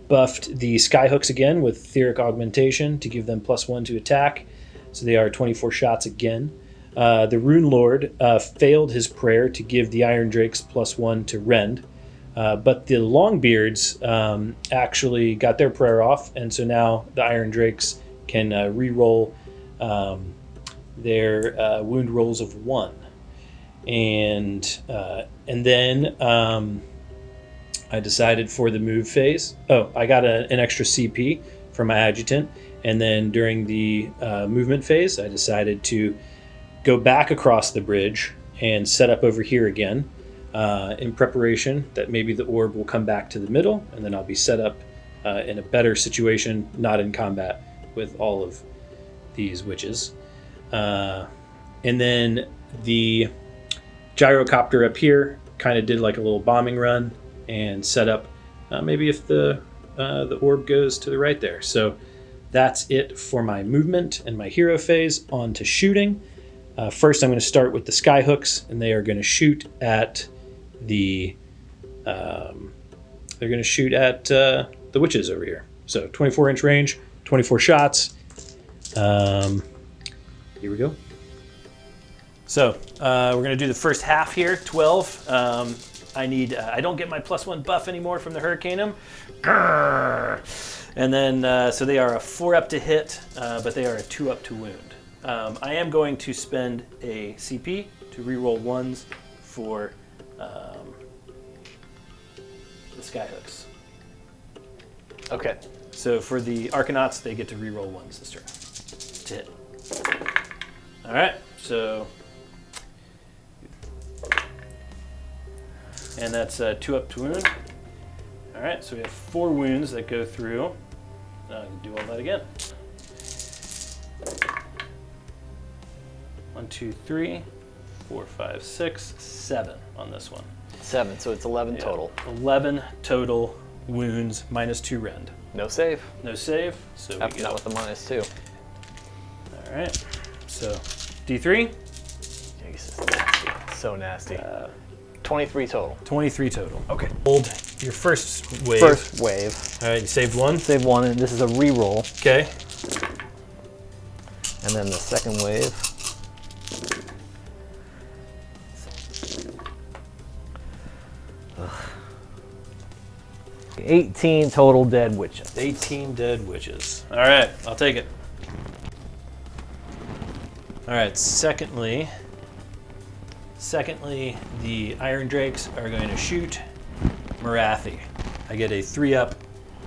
Speaker 2: buffed the Skyhooks again with Etheric Augmentation to give them +1 to attack. So they are 24 shots again. The Rune Lord failed his prayer to give the Iron Drakes +1 to rend. But the Longbeards actually got their prayer off, and so now the Iron Drakes can re-roll their wound rolls of 1. And then I decided for the move phase. Oh, I got an extra CP for my adjutant, and then during the movement phase, I decided to go back across the bridge and set up over here again. In preparation that maybe the orb will come back to the middle, and then I'll be set up in a better situation, not in combat with all of these witches. And then the gyrocopter up here kind of did like a little bombing run and set up maybe if the orb goes to the right there. So that's it for my movement and my hero phase. On to shooting. First, I'm going to start with the Skyhooks, and they are going to shoot at the the witches over here. So 24-inch range, 24 shots. Here we go. So we're going to do the first half here, 12. I don't get my +1 buff anymore from the Hurricaneum. And then, so they are a 4 up to hit, but they are a 2 up to wound. I am going to spend a CP to reroll 1s for the Skyhooks.
Speaker 1: Okay.
Speaker 2: So for the Arcanauts, they get to reroll 1s this turn to hit. All right, so... And that's 2 up to wound. All right, so we have 4 wounds that go through. Now I can do all that again. 1, 2, 3, 4, 5, 6, 7 on this one.
Speaker 1: 7, so it's 11 total.
Speaker 2: 11 total wounds minus 2 rend.
Speaker 1: No save.
Speaker 2: No save, so we
Speaker 1: Not
Speaker 2: go.
Speaker 1: with the -2.
Speaker 2: All right, so D3.
Speaker 1: Jesus, nasty. So nasty. 23 total.
Speaker 2: 23 total.
Speaker 1: Okay.
Speaker 2: Hold your first wave.
Speaker 1: First wave.
Speaker 2: All right, you saved 1.
Speaker 1: Save 1, and this is a re-roll.
Speaker 2: Okay.
Speaker 1: And then the second wave. Ugh. 18 total dead witches.
Speaker 2: 18 dead witches. All right, I'll take it. All right, secondly, the Iron Drakes are going to shoot Marathi. I get a 3-up,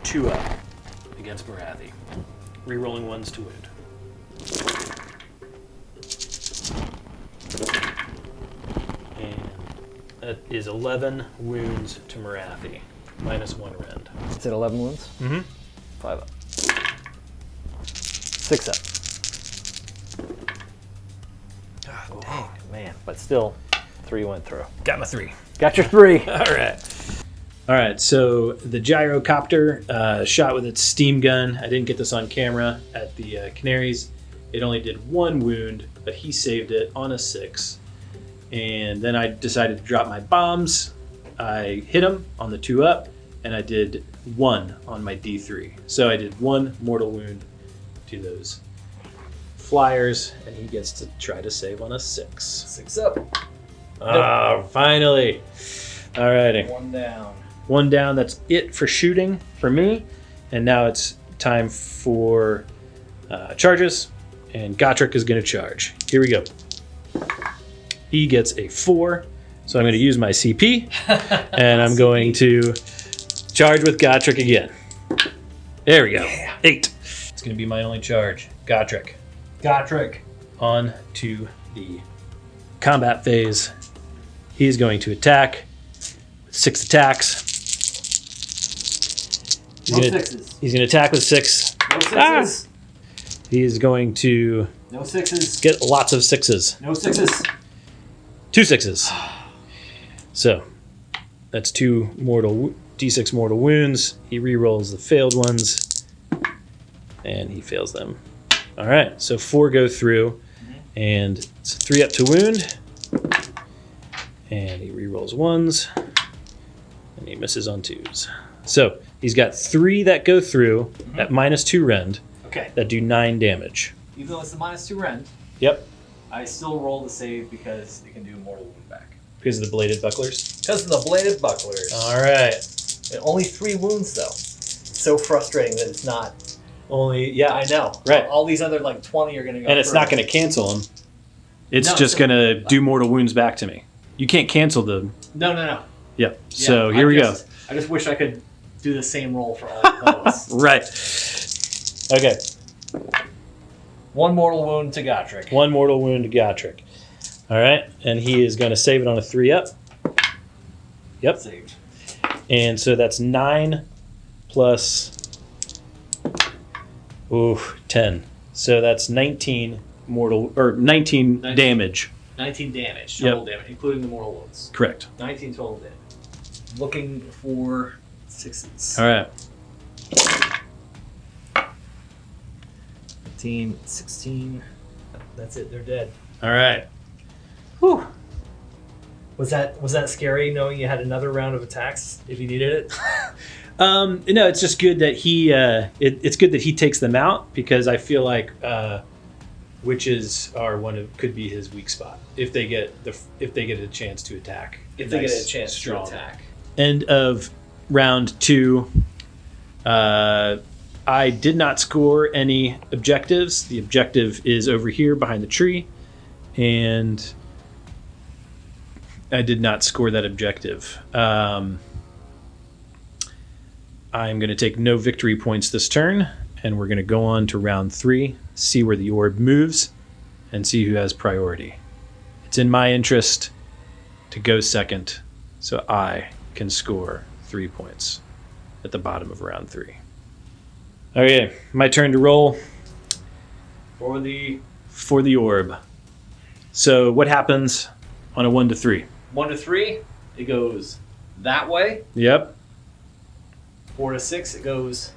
Speaker 2: 2-up against Marathi. Rerolling ones to wound. And that is 11 wounds to Marathi, -1 rend.
Speaker 1: Is it 11 wounds?
Speaker 2: Mm-hmm.
Speaker 1: 5 up. 6 up.
Speaker 2: Oh,
Speaker 1: Dang, man. But still, 3 went through.
Speaker 2: got my 3.
Speaker 1: Got your 3.
Speaker 2: All right. All right, so the gyrocopter shot with its steam gun. I didn't get this on camera at the Canaries. It only did 1 wound, but he saved it on a 6. And then I decided to drop my bombs. I hit him on the 2-up, and I did 1 on my D3. So I did 1 mortal wound to those flyers, and he gets to try to save on a 6.
Speaker 3: 6 up.
Speaker 2: Ah, finally. All righty.
Speaker 3: 1 down.
Speaker 2: 1 down. That's it for shooting for me. And now it's time for charges. And Gotrek is going to charge. Here we go. He gets a 4. So I'm going to use my CP. And I'm going to charge with Gotrek again. There we go. 8. It's going to be my only charge. Gotrek.
Speaker 3: Gotrek.
Speaker 2: On to the combat phase. He's going to attack. 6 attacks.
Speaker 3: No sixes.
Speaker 2: He's going to attack with 6.
Speaker 3: No sixes.
Speaker 2: He is going to
Speaker 3: No sixes.
Speaker 2: get lots of 6s.
Speaker 3: No sixes.
Speaker 2: 2 6s. So that's 2 d6 mortal wounds. He re-rolls the failed ones, and he fails them. All right, so 4 go through, and it's 3 up to wound. And he re-rolls 1s, and he misses on 2s. So he's got 3 that go through at -2 rend
Speaker 3: Okay.
Speaker 2: that do 9 damage.
Speaker 3: Even though it's the -2 rend,
Speaker 2: Yep,
Speaker 3: I still roll the save because it can do a mortal wound back.
Speaker 2: because of the bladed bucklers.
Speaker 3: Because of the bladed bucklers.
Speaker 2: All right.
Speaker 3: And only 3 wounds though. So frustrating that it's not.
Speaker 2: Only, yeah,
Speaker 3: I know.
Speaker 2: Right.
Speaker 3: All these other like 20 are gonna go.
Speaker 2: and it's
Speaker 3: through.
Speaker 2: not going to cancel them. It's
Speaker 3: No,
Speaker 2: just
Speaker 3: so-
Speaker 2: going to do mortal wounds back to me. You can't cancel the.
Speaker 3: No.
Speaker 2: Yep.
Speaker 3: Yeah,
Speaker 2: So here we go.
Speaker 3: I just wish I could do the same roll for all of those.
Speaker 2: Right. Okay.
Speaker 3: 1 mortal wound to Gotrek.
Speaker 2: 1 mortal wound to Gotrek. All right, and he is going to save it on a 3-up. Yep.
Speaker 3: Saved.
Speaker 2: And so that's 9 plus. Ooh, 10. So that's 19 19 damage.
Speaker 3: 19 damage.
Speaker 2: Yep.
Speaker 3: Total damage, including the mortal wounds.
Speaker 2: Correct.
Speaker 3: 19 total damage. Looking for 6s.
Speaker 2: All right.
Speaker 3: 15, 16. That's it. They're dead.
Speaker 2: All right.
Speaker 3: Whew. Was that scary knowing you had another round of attacks if you needed it?
Speaker 2: No, it's just good that he. It's good that he takes them out because I feel like witches are could be his weak spot if they get a chance to attack.
Speaker 3: If they
Speaker 2: Nice,
Speaker 3: get a chance
Speaker 2: strong.
Speaker 3: to attack.
Speaker 2: End of round 2. I did not score any objectives. The objective is over here behind the tree, and I did not score that objective. I'm going to take no victory points this turn, and we're going to go on to round 3, see where the orb moves, and see who has priority. It's in my interest to go second, so I can score 3 points at the bottom of round 3. Okay, my turn to roll
Speaker 3: For the
Speaker 2: for the orb. So what happens on a 1 to 3?
Speaker 3: 1 to 3, it goes that way.
Speaker 2: Yep.
Speaker 3: 4 to 6, it goes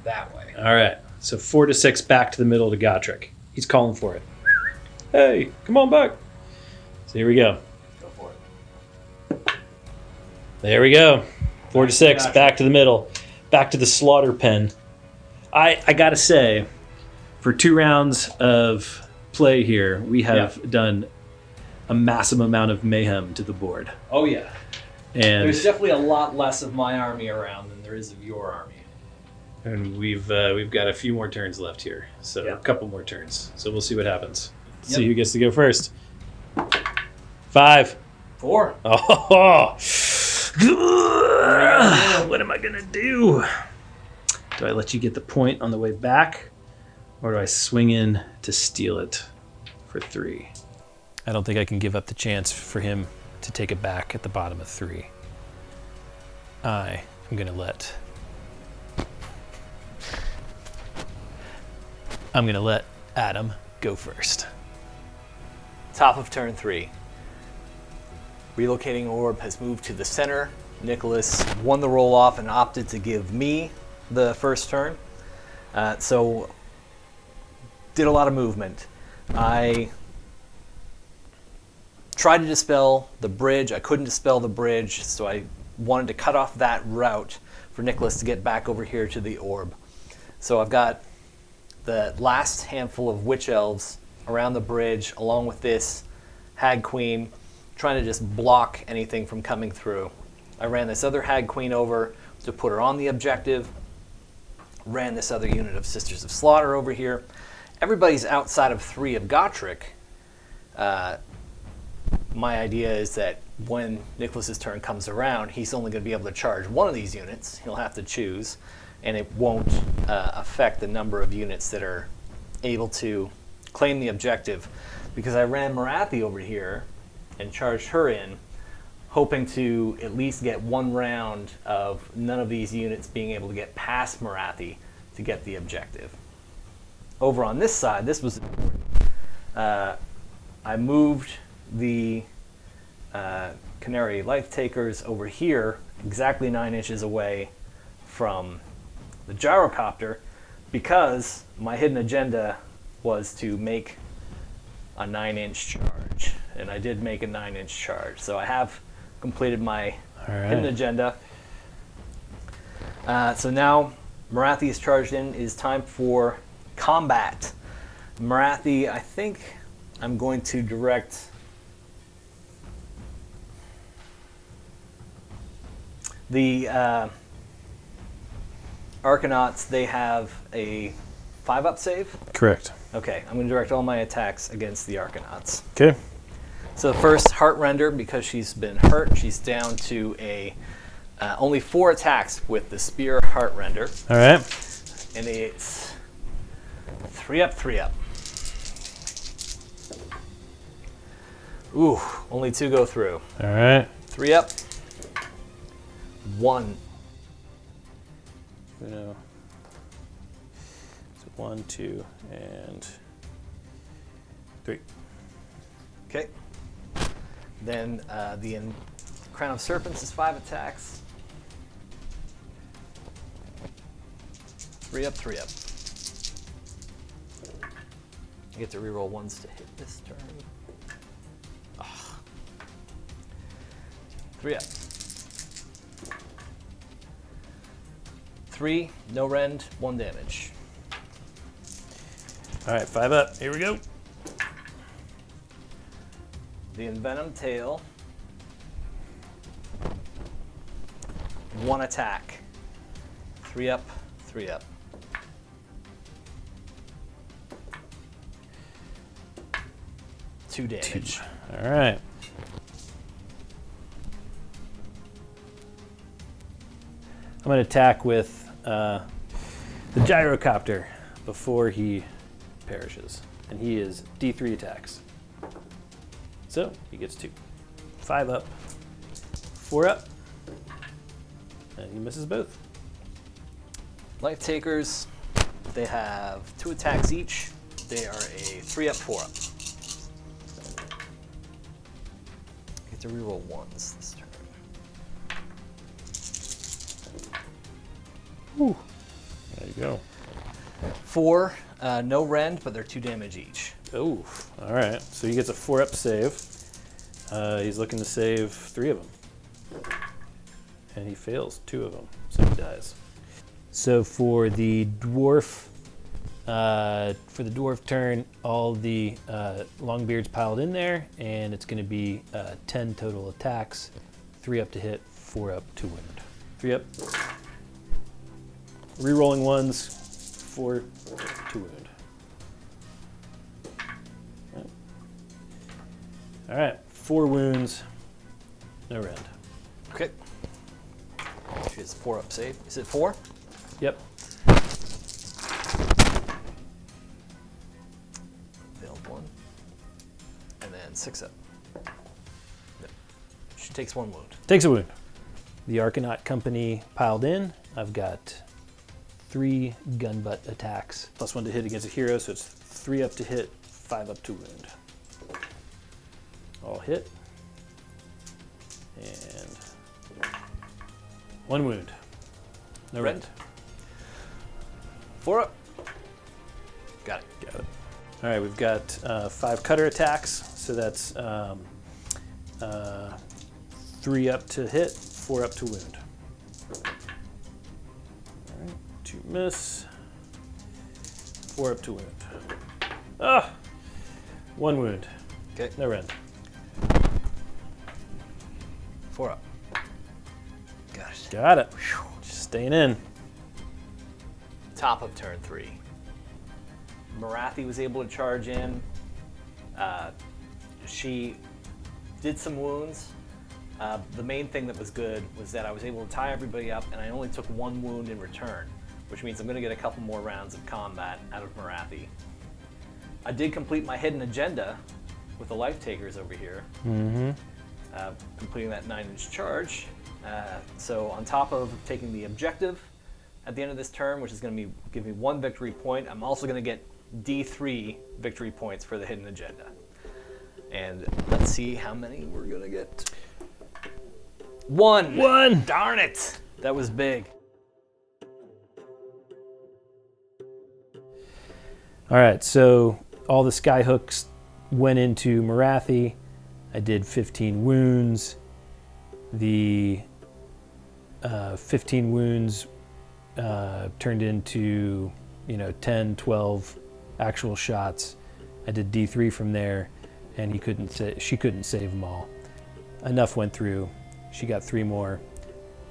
Speaker 3: that way.
Speaker 2: All right. So 4 to 6 back to the middle to Gotrek. He's calling for it. Hey, come on back. So here we go.
Speaker 3: Go for it.
Speaker 2: There we go. 4 to 6
Speaker 3: Gotrek.
Speaker 2: back to the middle. Back to the slaughter pen. I got to say, For 2 rounds of play here, we have done a massive amount of mayhem to the board.
Speaker 3: Oh yeah.
Speaker 2: And
Speaker 3: There's definitely a lot less of my army around than there is of your army.
Speaker 2: And we've got a few more turns left here, so
Speaker 3: Yeah.
Speaker 2: a couple more turns. So we'll see what happens.
Speaker 3: Yep.
Speaker 2: See who gets to go first. 5.
Speaker 3: 4.
Speaker 2: Oh, what am I gonna do? Do I let you get the point on the way back, or do I swing in to steal it for 3? I don't think I can give up the chance for him to take it back at the bottom of 3. I am gonna let. I'm gonna let Adam go first.
Speaker 1: Top of turn 3. Relocating orb has moved to the center. Nicholas won the roll off and opted to give me the first turn. So did a lot of movement. I tried to dispel the bridge. I couldn't dispel the bridge, so I wanted to cut off that route for Nicholas to get back over here to the orb. So I've got the last handful of witch elves around the bridge, along with this hag queen, trying to just block anything from coming through. I ran this other hag queen over to put her on the objective, ran this other unit of Sisters of Slaughter over here. Everybody's outside of 3 of Gotrek. My idea is that when Nicholas's turn comes around, he's only going to be able to charge one of these units. He'll have to choose, and it won't affect the number of units that are able to claim the objective, because I ran Marathi over here and charged her in, hoping to at least get 1 round of none of these units being able to get past Marathi to get the objective. Over on this side, this was important. I moved the Canary Life Takers over here, exactly 9 inches away from the gyrocopter, because my hidden agenda was to make a 9-inch charge, and I did make a 9-inch charge. So I have completed my hidden agenda. So now Marathi is charged in. It is time for combat. Marathi, I think I'm going to direct the Arcanauts. They have a 5-up save.
Speaker 2: Correct.
Speaker 1: Okay, I'm going to direct all my attacks against the Arcanauts.
Speaker 2: Okay.
Speaker 1: So the first, Heartrender, because she's been hurt, she's down to a only 4 attacks with the Spear Heartrender.
Speaker 2: All right.
Speaker 1: And it's 3-up, 3-up. Ooh, only 2 go through.
Speaker 2: All right.
Speaker 1: 3-up, 1.
Speaker 2: So 1, 2, and 3.
Speaker 1: Okay. Then the Crown of Serpents is 5 attacks. 3-up, 3-up. I get to reroll 1s to hit this turn. 3-up. 3, no rend, 1 damage.
Speaker 2: All right, 5-up. Here we go.
Speaker 1: The Envenomed Tail. 1 attack. 3-up, 3-up. Two damage.
Speaker 2: All right. I'm going to attack with the gyrocopter before he perishes. And he is D3 attacks. So he gets 2. 5-up, 4-up, and he misses both.
Speaker 1: Life Takers, they have 2 attacks each. They are a 3-up, 4-up. Get to reroll 1s this turn.
Speaker 2: Whew. There you go.
Speaker 1: 4, no rend, but they're 2 damage each.
Speaker 2: Oh, all right. So he gets a 4-up save. He's looking to save 3 of them. And he fails 2 of them, so he dies. So for the dwarf For the dwarf turn, all the Longbeards piled in there, and it's going to be 10 total attacks, 3 up to hit, 4 up to wound. 3 up. Rerolling ones, 4 to wound. All right, 4 wounds, no rend.
Speaker 1: Okay. She has 4 up save. Is it 4?
Speaker 2: Yep.
Speaker 1: Failed 1. And then 6 up. Yep. She takes 1 wound.
Speaker 2: Takes a wound. The Arcanaut Company piled in. I've got 3 gun butt attacks. +1 to hit against a hero, so it's 3 up to hit, 5 up to wound. All hit. And 1 wound. No rend.
Speaker 1: 4 up. Got it.
Speaker 2: Got it. All right, we've got 5 cutter attacks, so that's 3 up to hit, 4 up to wound. All right, 2 miss, 4 up to wound. Ah, 1 wound.
Speaker 1: Okay.
Speaker 2: No rend.
Speaker 1: 4 up. Got it.
Speaker 2: Got it. Just staying in.
Speaker 1: Top of turn 3. Marathi was able to charge in. She did some wounds. The main thing that was good was that I was able to tie everybody up, and I only took 1 wound in return, which means I'm going to get a couple more rounds of combat out of Marathi. I did complete my hidden agenda with the Life Takers over here, completing that 9-inch charge. So on top of taking the objective at the end of this turn, which is going to give me 1 victory point, I'm also going to get D3 victory points for the hidden agenda. And let's see how many we're going to get. 1!
Speaker 2: 1!
Speaker 1: Darn it! That was big.
Speaker 2: All right, so all the skyhooks went into Marathi. I did 15 wounds. The 15 wounds turned into 10, 12 actual shots. I did D3 from there, and she couldn't save them all. Enough went through. She got 3 more.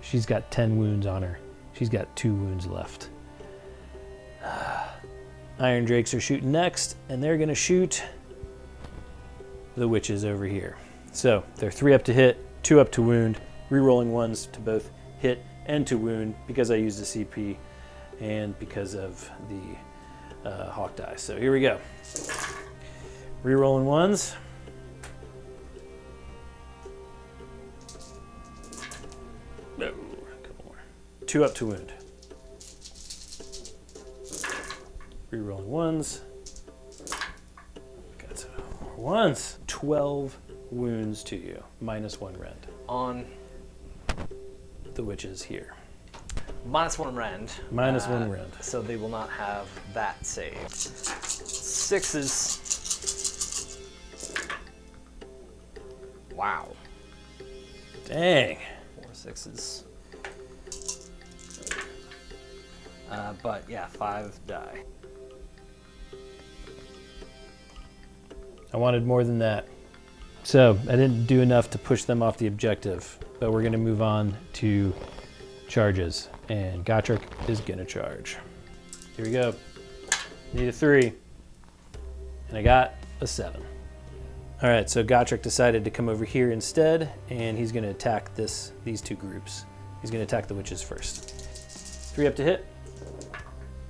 Speaker 2: She's got 10 wounds on her. She's got 2 wounds left. Iron Drakes are shooting next, and they're gonna shoot the witches over here. So they're 3 up to hit, 2 up to wound, rerolling ones to both hit and to wound because I used the CP and because of the Hawk die. So here we go. Rerolling ones. No, a couple more. 2 up to wound. Rerolling ones. Got some more ones. 12 wounds to you, -1 rend.
Speaker 1: On
Speaker 2: The witches here.
Speaker 1: -1 rend.
Speaker 2: -1 rend.
Speaker 1: So they will not have that save. 6s. Wow.
Speaker 2: Dang.
Speaker 1: 4 6s. But yeah, 5 die.
Speaker 2: I wanted more than that. So I didn't do enough to push them off the objective, but we're gonna move on to charges. And Gotrek is gonna charge. Here we go. Need a 3. And I got a 7. All right, so Gotrek decided to come over here instead, and he's gonna attack these 2 groups. He's gonna attack the witches first. 3 up to hit,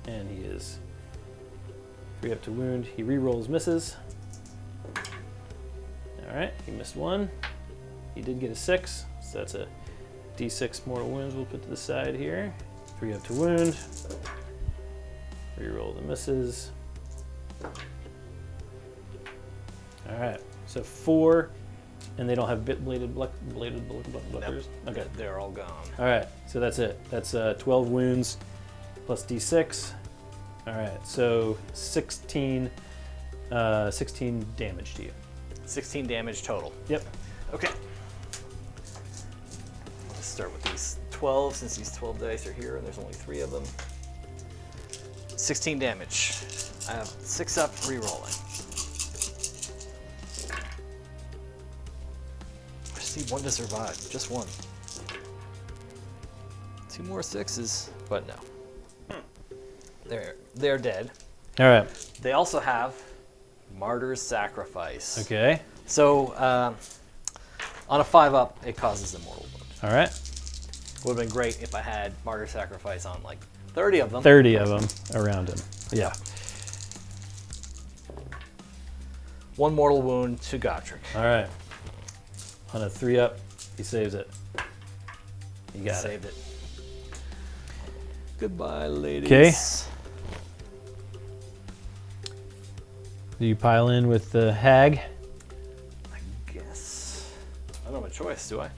Speaker 2: and he is 3 up to wound. He re-rolls, misses. All right, he missed 1. He did get a 6, so that's a D6 mortal wounds we'll put to the side here. 3 up to wound. Reroll the misses. All right, so 4, and they don't have bladed blooders? Okay.
Speaker 1: They're all gone.
Speaker 2: All right, so that's it. That's 12 wounds plus D6. All right, so 16 damage to you.
Speaker 1: 16 damage total.
Speaker 2: Yep.
Speaker 1: Okay. Let's start with these 12, since these 12 dice are here and there's only 3 of them. 16 damage. I have 6 up, re-rolling. I just need 1 to survive, just 1. 2 more 6s, but no. They're dead.
Speaker 2: All right.
Speaker 1: They also have Martyr's Sacrifice.
Speaker 2: Okay.
Speaker 1: So on a 5-up, it causes a mortal wound.
Speaker 2: All right.
Speaker 1: Would have been great if I had Martyr's Sacrifice on like 30 of them.
Speaker 2: 30 of them around him. Yeah.
Speaker 1: 1 mortal wound to Gotrek.
Speaker 2: All right. On a 3-up, he saves it. You got it.
Speaker 1: Saved it. Goodbye, ladies.
Speaker 2: 'Kay. Do you pile in with the hag?
Speaker 1: I guess. I don't have a choice, do I?
Speaker 2: Yeah.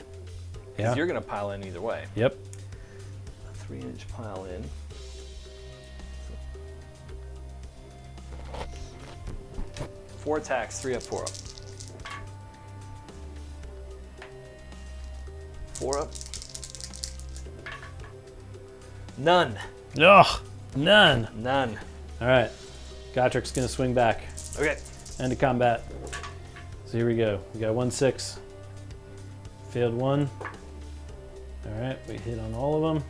Speaker 1: Because you're going to pile in either way.
Speaker 2: Yep.
Speaker 1: A 3-inch pile in. 4 attacks, 3 up, 4 up. 4 up. None.
Speaker 2: Ugh. None.
Speaker 1: None.
Speaker 2: All right. Gotrek's going to swing back.
Speaker 1: Okay.
Speaker 2: End of combat. So here we go. We got 1-6. Failed 1. All right. We hit on all of them.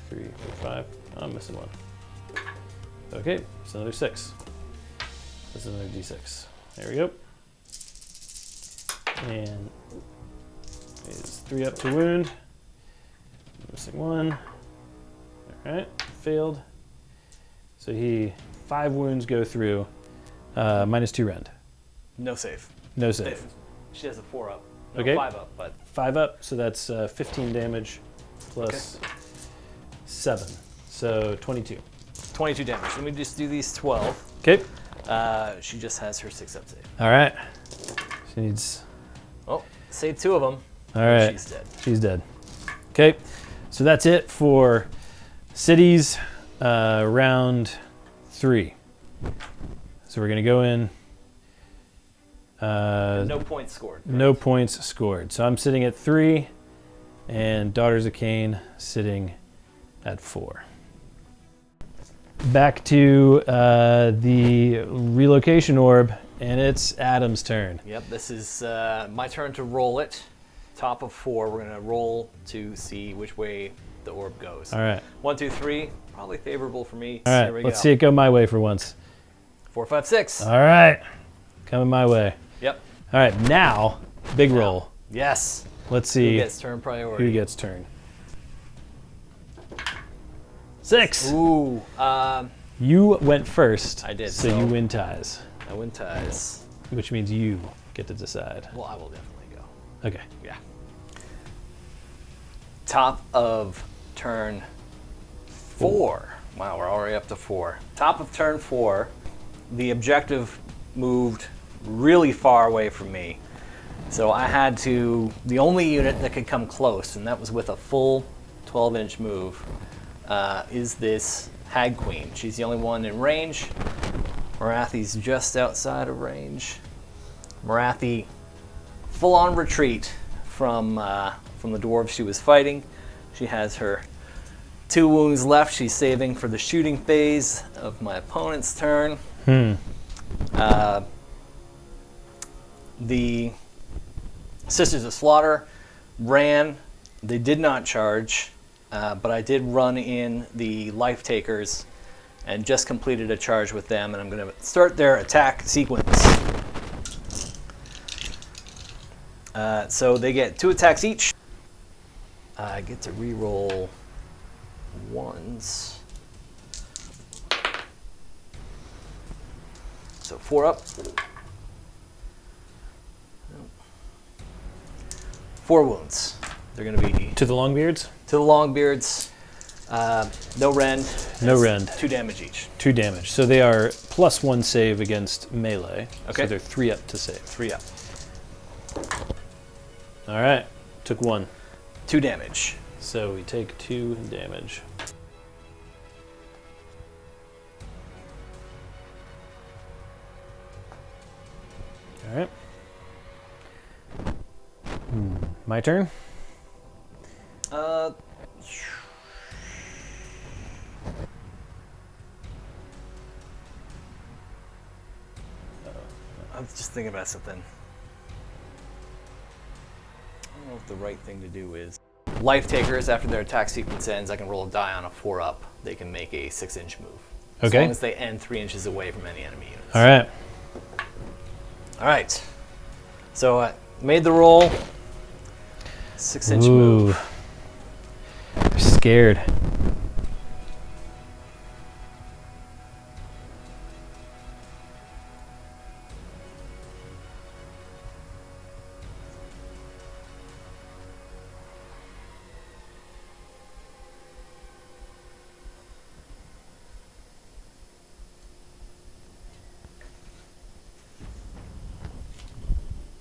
Speaker 2: 2, 3, 4, 5. Oh, I'm missing 1. Okay. It's another 6. That's another d6. There we go. And is 3 up to wound. Missing 1. All right. Failed. So 5 wounds go through. -2 rend.
Speaker 1: No save.
Speaker 2: No save.
Speaker 1: She has a 4 up. No,
Speaker 2: Okay.
Speaker 1: 5 up, but
Speaker 2: 5 up, so that's 15 damage plus 7. So 22.
Speaker 1: 22 damage. Let me just do these 12.
Speaker 2: Okay.
Speaker 1: She just has her 6 up save.
Speaker 2: All right. She needs.
Speaker 1: Oh, save 2 of them.
Speaker 2: All right.
Speaker 1: She's dead.
Speaker 2: She's dead. Okay. So that's it for cities round 3. So we're going to go in.
Speaker 1: No points scored.
Speaker 2: No points scored. So I'm sitting at 3, and Daughters of Cain sitting at 4. Back to the relocation orb, and it's Adam's turn.
Speaker 1: Yep, this is my turn to roll it. Top of 4, we're going to roll to see which way the orb goes.
Speaker 2: All right.
Speaker 1: 1, 2, 3, probably favorable for me.
Speaker 2: All right.
Speaker 1: Here we
Speaker 2: Let's
Speaker 1: go.
Speaker 2: see it go my way for once.
Speaker 1: 4, 5, 6.
Speaker 2: All right. Coming my way.
Speaker 1: Yep.
Speaker 2: All right. Now, big roll.
Speaker 1: Yes.
Speaker 2: Let's
Speaker 1: Who
Speaker 2: see
Speaker 1: gets turn priority?
Speaker 2: who gets turn. 6.
Speaker 1: Ooh.
Speaker 2: You went first.
Speaker 1: I did,
Speaker 2: So
Speaker 1: so-
Speaker 2: you win ties,
Speaker 1: I win ties.
Speaker 2: which means you get to decide.
Speaker 1: Well, I will definitely go.
Speaker 2: Okay.
Speaker 1: Yeah. Top of turn 4. Wow, we're already up to 4. Top of turn 4, the objective moved really far away from me. So I had to, the only unit that could come close, and that was with a full 12-inch move, is this Hag Queen. She's the only one in range. Marathi's just outside of range. Marathi, full-on retreat from the dwarves she was fighting. She has her 2 wounds left. She's saving for the shooting phase of my opponent's turn. The Sisters of Slaughter ran. They did not charge, but I did run in the Life Takers and just completed a charge with them, and I'm going to start their attack sequence. So they get 2 attacks each. I get to re-roll 1s. So 4 up. 4 wounds. They're going to be
Speaker 2: To the Longbeards?
Speaker 1: to the Longbeards. No rend.
Speaker 2: No
Speaker 1: It's
Speaker 2: rend.
Speaker 1: 2 damage each.
Speaker 2: 2 damage. So they are +1 save against melee.
Speaker 1: Okay.
Speaker 2: So they're 3 up to save.
Speaker 1: 3 up.
Speaker 2: All right. Took 1.
Speaker 1: 2 damage.
Speaker 2: So we take 2 damage. All right. My turn?
Speaker 1: I'm just thinking about something. I don't know if the right thing to do is. Life takers, after their attack sequence ends, I can roll a die on a 4-up. They can make a 6-inch move. As
Speaker 4: Okay.
Speaker 1: long as they end 3 inches away from any enemy units.
Speaker 4: All right.
Speaker 1: All right. So I made the roll. 6-inch move.
Speaker 4: They're scared.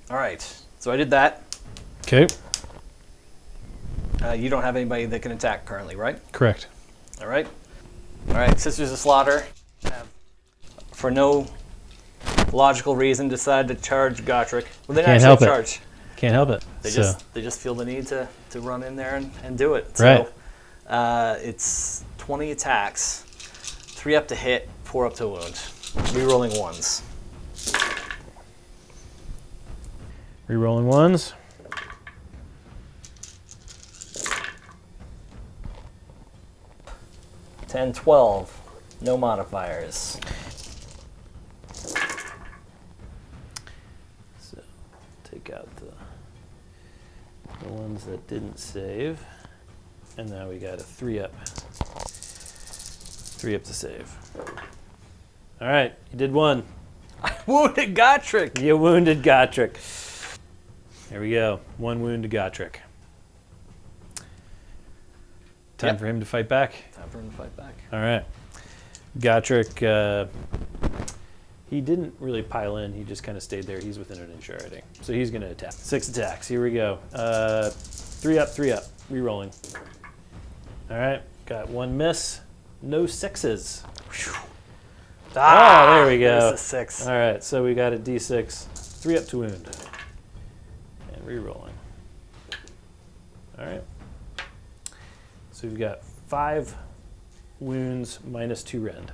Speaker 1: All right. So I did that.
Speaker 4: Okay.
Speaker 1: You don't have anybody that can attack currently, right?
Speaker 4: Correct.
Speaker 1: All right. All right. Sisters of Slaughter have, for no logical reason, decided to charge Gotrek. Well, they
Speaker 4: Can't
Speaker 1: didn't
Speaker 4: help
Speaker 1: actually
Speaker 4: it.
Speaker 1: charge.
Speaker 4: Can't help it.
Speaker 1: They
Speaker 4: So,
Speaker 1: just feel the need to run in there and do it.
Speaker 4: Right.
Speaker 1: So it's 20 attacks, 3 up to hit, 4 up to wound. Rerolling ones.
Speaker 4: rerolling ones.
Speaker 1: Ten, 12. No modifiers.
Speaker 2: So take out the ones that didn't save. And now we got a 3-up. 3-up to save. All right, you did one.
Speaker 1: Wounded Gotrek.
Speaker 2: You wounded Gotrek. There we go. 1 wound to Gotrek. Time
Speaker 1: Yep.
Speaker 2: for him to fight back.
Speaker 1: Time for him to fight back.
Speaker 2: All right. Gotrek, he didn't really pile in. He just kind of stayed there. He's within an inch already. So he's going to attack. 6 attacks. Here we go. 3 up, 3 up. Rerolling. All right. Got 1 miss. No 6s.
Speaker 1: Ah,
Speaker 2: there we go.
Speaker 1: There's a 6.
Speaker 2: All right. So we got a d6. 3 up to wound. And rerolling. All right. So we've got 5 wounds minus 2 rend.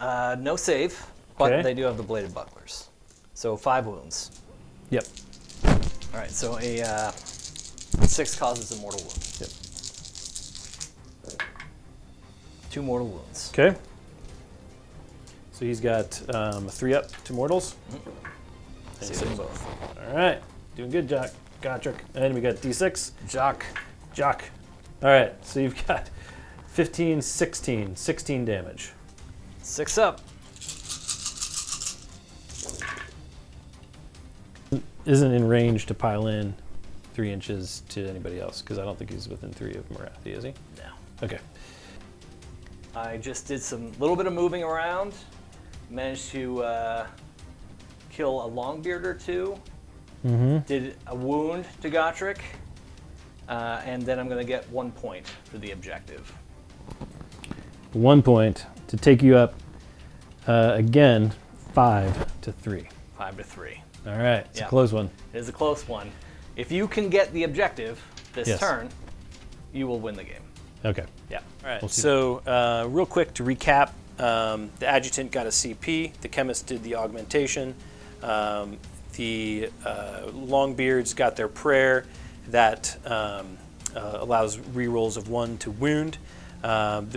Speaker 1: No save, but
Speaker 2: Okay.
Speaker 1: they do have the bladed bucklers. So 5 wounds.
Speaker 2: Yep.
Speaker 1: All right, so a 6 causes a mortal wound.
Speaker 2: Yep.
Speaker 1: 2 mortal wounds.
Speaker 2: Okay. So he's got a 3 up to mortals. And
Speaker 1: Save them both.
Speaker 2: All right. Doing good, Gotrek. And we got d6.
Speaker 1: Jock.
Speaker 2: Jock. All right. So you've got 15, 16. 16 damage.
Speaker 1: 6 up.
Speaker 2: Isn't in range to pile in 3 inches to anybody else, because I don't think he's within 3 of Marathi, is he?
Speaker 1: No.
Speaker 2: Okay.
Speaker 1: I just did some little bit of moving around. Managed to kill a longbeard or 2.
Speaker 4: Mm-hmm.
Speaker 1: Did a wound to Gotrek. And then I'm going to get 1 point for the objective.
Speaker 4: 1 point to take you up again, 5 to 3.
Speaker 1: 5 to 3.
Speaker 4: All right. It's
Speaker 1: Yeah.
Speaker 4: a close one.
Speaker 1: It is a close one. If you can get the objective this
Speaker 4: Yes.
Speaker 1: turn, you will win the game.
Speaker 4: Okay.
Speaker 1: Yeah.
Speaker 2: All right.
Speaker 4: We'll see.
Speaker 2: So, real quick to recap, the adjutant got a CP. The chemist did the augmentation. The Longbeards got their prayer that allows rerolls of 1 to wound.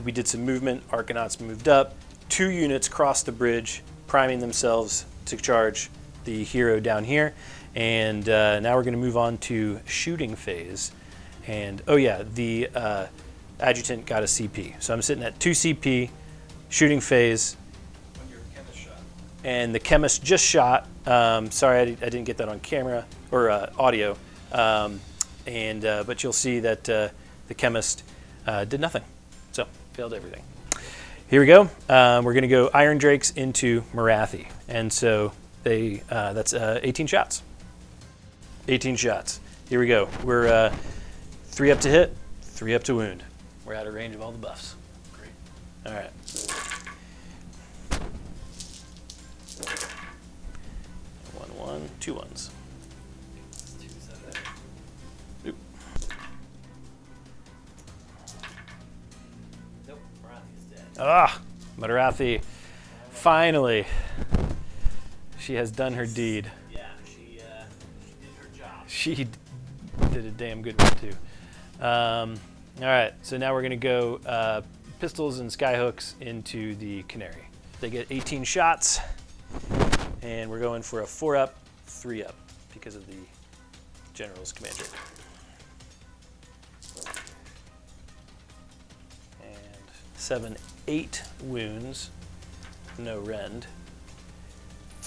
Speaker 2: We did some movement. Arcanauts moved up. 2 units crossed the bridge, priming themselves to charge the hero down here. And now we're going to move on to shooting phase. And oh yeah, the adjutant got a CP. So I'm sitting at 2 CP, shooting phase. And the chemist just shot. Sorry, I didn't get that on camera or audio. But you'll see that the chemist did nothing. So failed everything. Here we go. We're going to go Iron Drakes into Marathi. And so they that's 18 shots. 18 shots. Here we go. We're 3 up to hit, 3 up to wound. We're out of range of all the buffs. Great. All right. 1, 2 ones. Oop.
Speaker 1: Nope. Marathi's dead.
Speaker 2: Ah, Marathi finally
Speaker 4: She has done her deed.
Speaker 3: Yeah, she did her job.
Speaker 4: She did a damn good one too. All right, so now we're gonna go pistols and skyhooks into the Canary. They get 18 shots, and we're going for a 4-up, 3-up because of the General's commander. And 7, 8 wounds, no rend.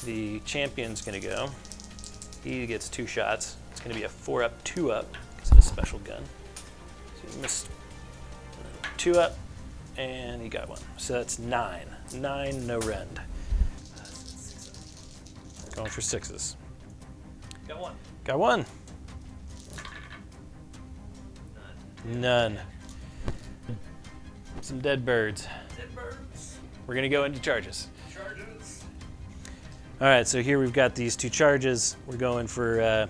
Speaker 4: The champion's gonna go. He gets 2 shots. It's gonna be a 4-up, 2-up because of a special gun. So he missed 2-up, and he got 1. So that's 9. 9, no rend. Going for 6s.
Speaker 3: Got 1.
Speaker 4: Got 1. None. Some dead birds.
Speaker 3: Dead birds.
Speaker 4: We're gonna go into charges.
Speaker 3: Charges.
Speaker 4: All right, so here we've got these 2 charges. We're going for. I'm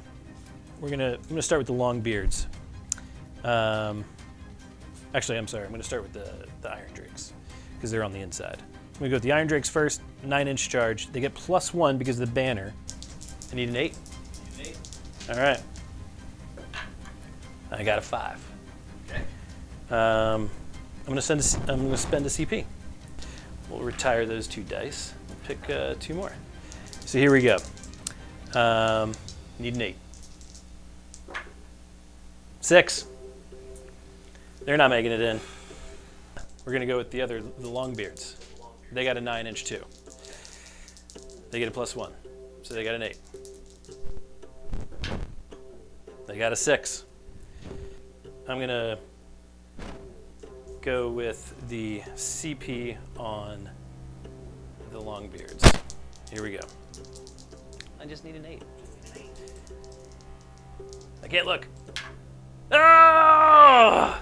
Speaker 4: gonna start with the long beards. Actually, I'm sorry. I'm gonna start with the Iron Drakes because they're on the inside. I'm gonna go with the Iron Drakes first. 9-inch charge. They get +1 because of the banner. I need an 8. All right. I got a 5.
Speaker 3: Okay.
Speaker 4: I'm gonna spend a CP. We'll retire those 2 dice. Pick 2 more. So here we go. Need an 8. 6. They're not making it in. We're gonna go with the Longbeards. They got a 9-inch too. They get a +1, so they got an 8. They got a 6. I'm gonna go with the CP on the Longbeards. Here we go. I just need an 8. I can't look. Oh!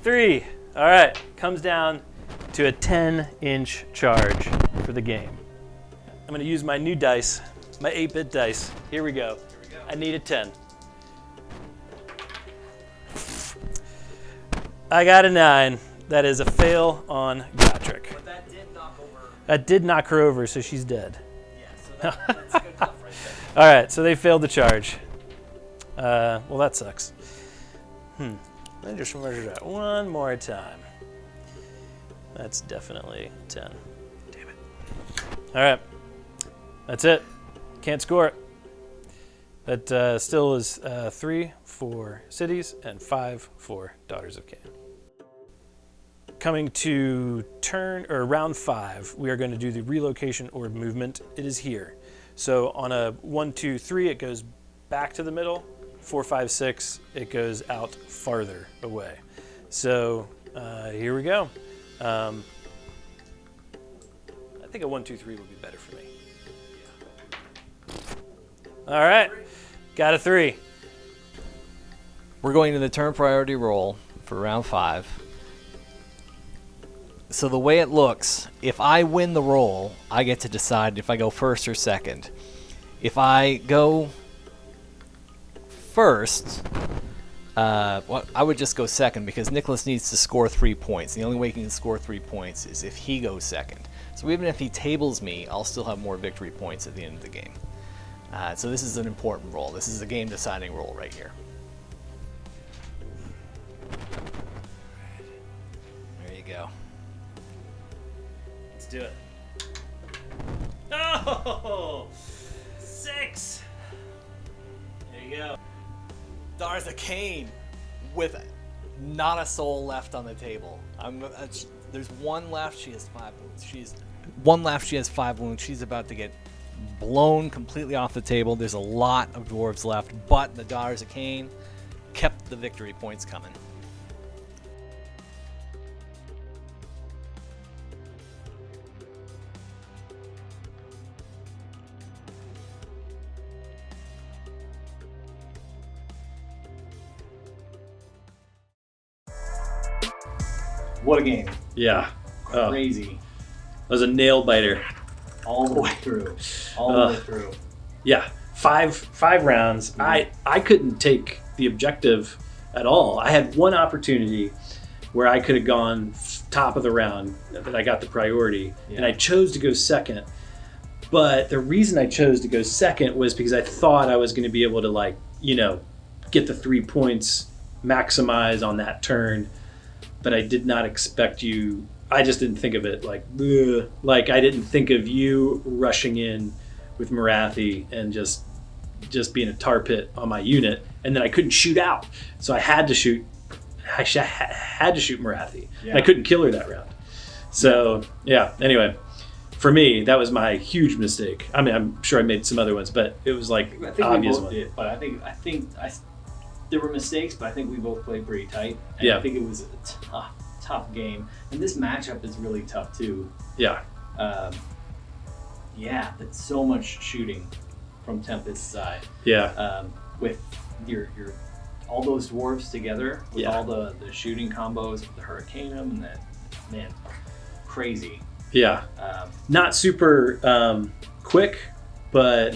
Speaker 4: 3. All right, comes down to a 10-inch charge for the game. I'm gonna use my new dice, my 8-bit dice. Here we go. I need a 10. I got a 9. That is a fail on Gotrek.
Speaker 3: But that did knock over.
Speaker 4: That did knock her over, so she's dead.
Speaker 3: Yeah, so that's good enough right there.
Speaker 4: All right, so they failed the charge. Well, that sucks. Let me just measure that one more time. That's definitely 10. Damn it. All right, that's it. Can't score it. That still is 3 for Cities and 5 for Daughters of Cain. Coming to round 5, we are going to do the relocation or movement. It is here. So on a 1, 2, 3, it goes back to the middle. 4, 5, 6, it goes out farther away. So here we go. I think a 1, 2, 3 would be better for me. All right, got a 3.
Speaker 1: We're going to the turn priority roll for round 5. So the way it looks, if I win the roll, I get to decide if I go first or second. If I go first, well, I would just go second because Nicholas needs to score 3 points. The only way he can score 3 points is if he goes second. So even if he tables me, I'll still have more victory points at the end of the game. So this is an important roll. This is a game-deciding roll right here. There you go.
Speaker 4: Let's do it. Oh, 6. There you go.
Speaker 1: Daughters of Cain with not a soul left on the table. There's 1 left. She has 5 wounds. She's 1 left. She has 5 wounds. She's about to get blown completely off the table. There's a lot of dwarves left, but the Daughters of Cain kept the victory points coming.
Speaker 3: What a game.
Speaker 2: Yeah. Oh,
Speaker 3: Crazy.
Speaker 2: that was a nail biter.
Speaker 3: All the way through. All the way through.
Speaker 2: Yeah, five rounds. I couldn't take the objective at all. I had one opportunity where I could have gone top of the round, that I got the priority, and I chose to go second. But the reason I chose to go second was because I thought I was going to be able to, like, get the 3 points, maximize on that turn. But I did not expect you. I just didn't think of it like, ugh. Like, I didn't think of you rushing in with Marathi and just being a tar pit on my unit, and then I couldn't shoot out, so I had to shoot. Had to shoot Marathi.
Speaker 3: Yeah.
Speaker 2: And I couldn't kill her that round. So yeah. Anyway, for me, that was my huge mistake. I mean, I'm sure I made some other ones, but it was like
Speaker 3: I think we
Speaker 2: obvious
Speaker 3: both
Speaker 2: one.
Speaker 3: did, but I think there were mistakes, but I think we both played pretty tight. And
Speaker 2: Yeah.
Speaker 3: I think it was a tough game, and this matchup is really tough too.
Speaker 2: Yeah.
Speaker 3: Yeah, that's so much shooting from Tempest's side.
Speaker 2: Yeah.
Speaker 3: With your all those dwarves together with
Speaker 2: Yeah.
Speaker 3: all the shooting combos with the Hurricaneum and that, man, crazy.
Speaker 2: Yeah. Not super quick, but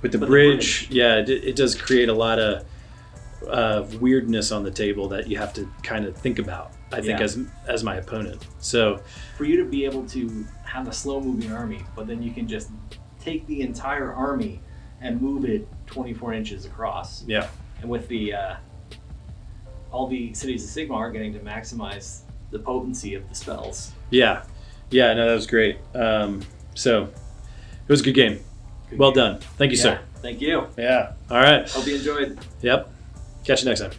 Speaker 2: with the
Speaker 3: But the
Speaker 2: bridge, yeah, it does create a lot of weirdness on the table that you have to kind of think about. I think
Speaker 3: Yeah.
Speaker 2: as my opponent. So
Speaker 3: For you to be able to have a slow moving army, but then you can just take the entire army and move it 24 inches across.
Speaker 2: yeah,
Speaker 3: And with the all the cities of Sigmar getting to maximize the potency of the spells.
Speaker 2: yeah, no, that was great. So it was a good game.
Speaker 3: Good
Speaker 2: Well
Speaker 3: game.
Speaker 2: done. Thank you,
Speaker 3: Yeah,
Speaker 2: sir.
Speaker 3: thank you.
Speaker 2: Yeah. All right.
Speaker 3: Hope you enjoyed.
Speaker 2: Yep. Catch you next time.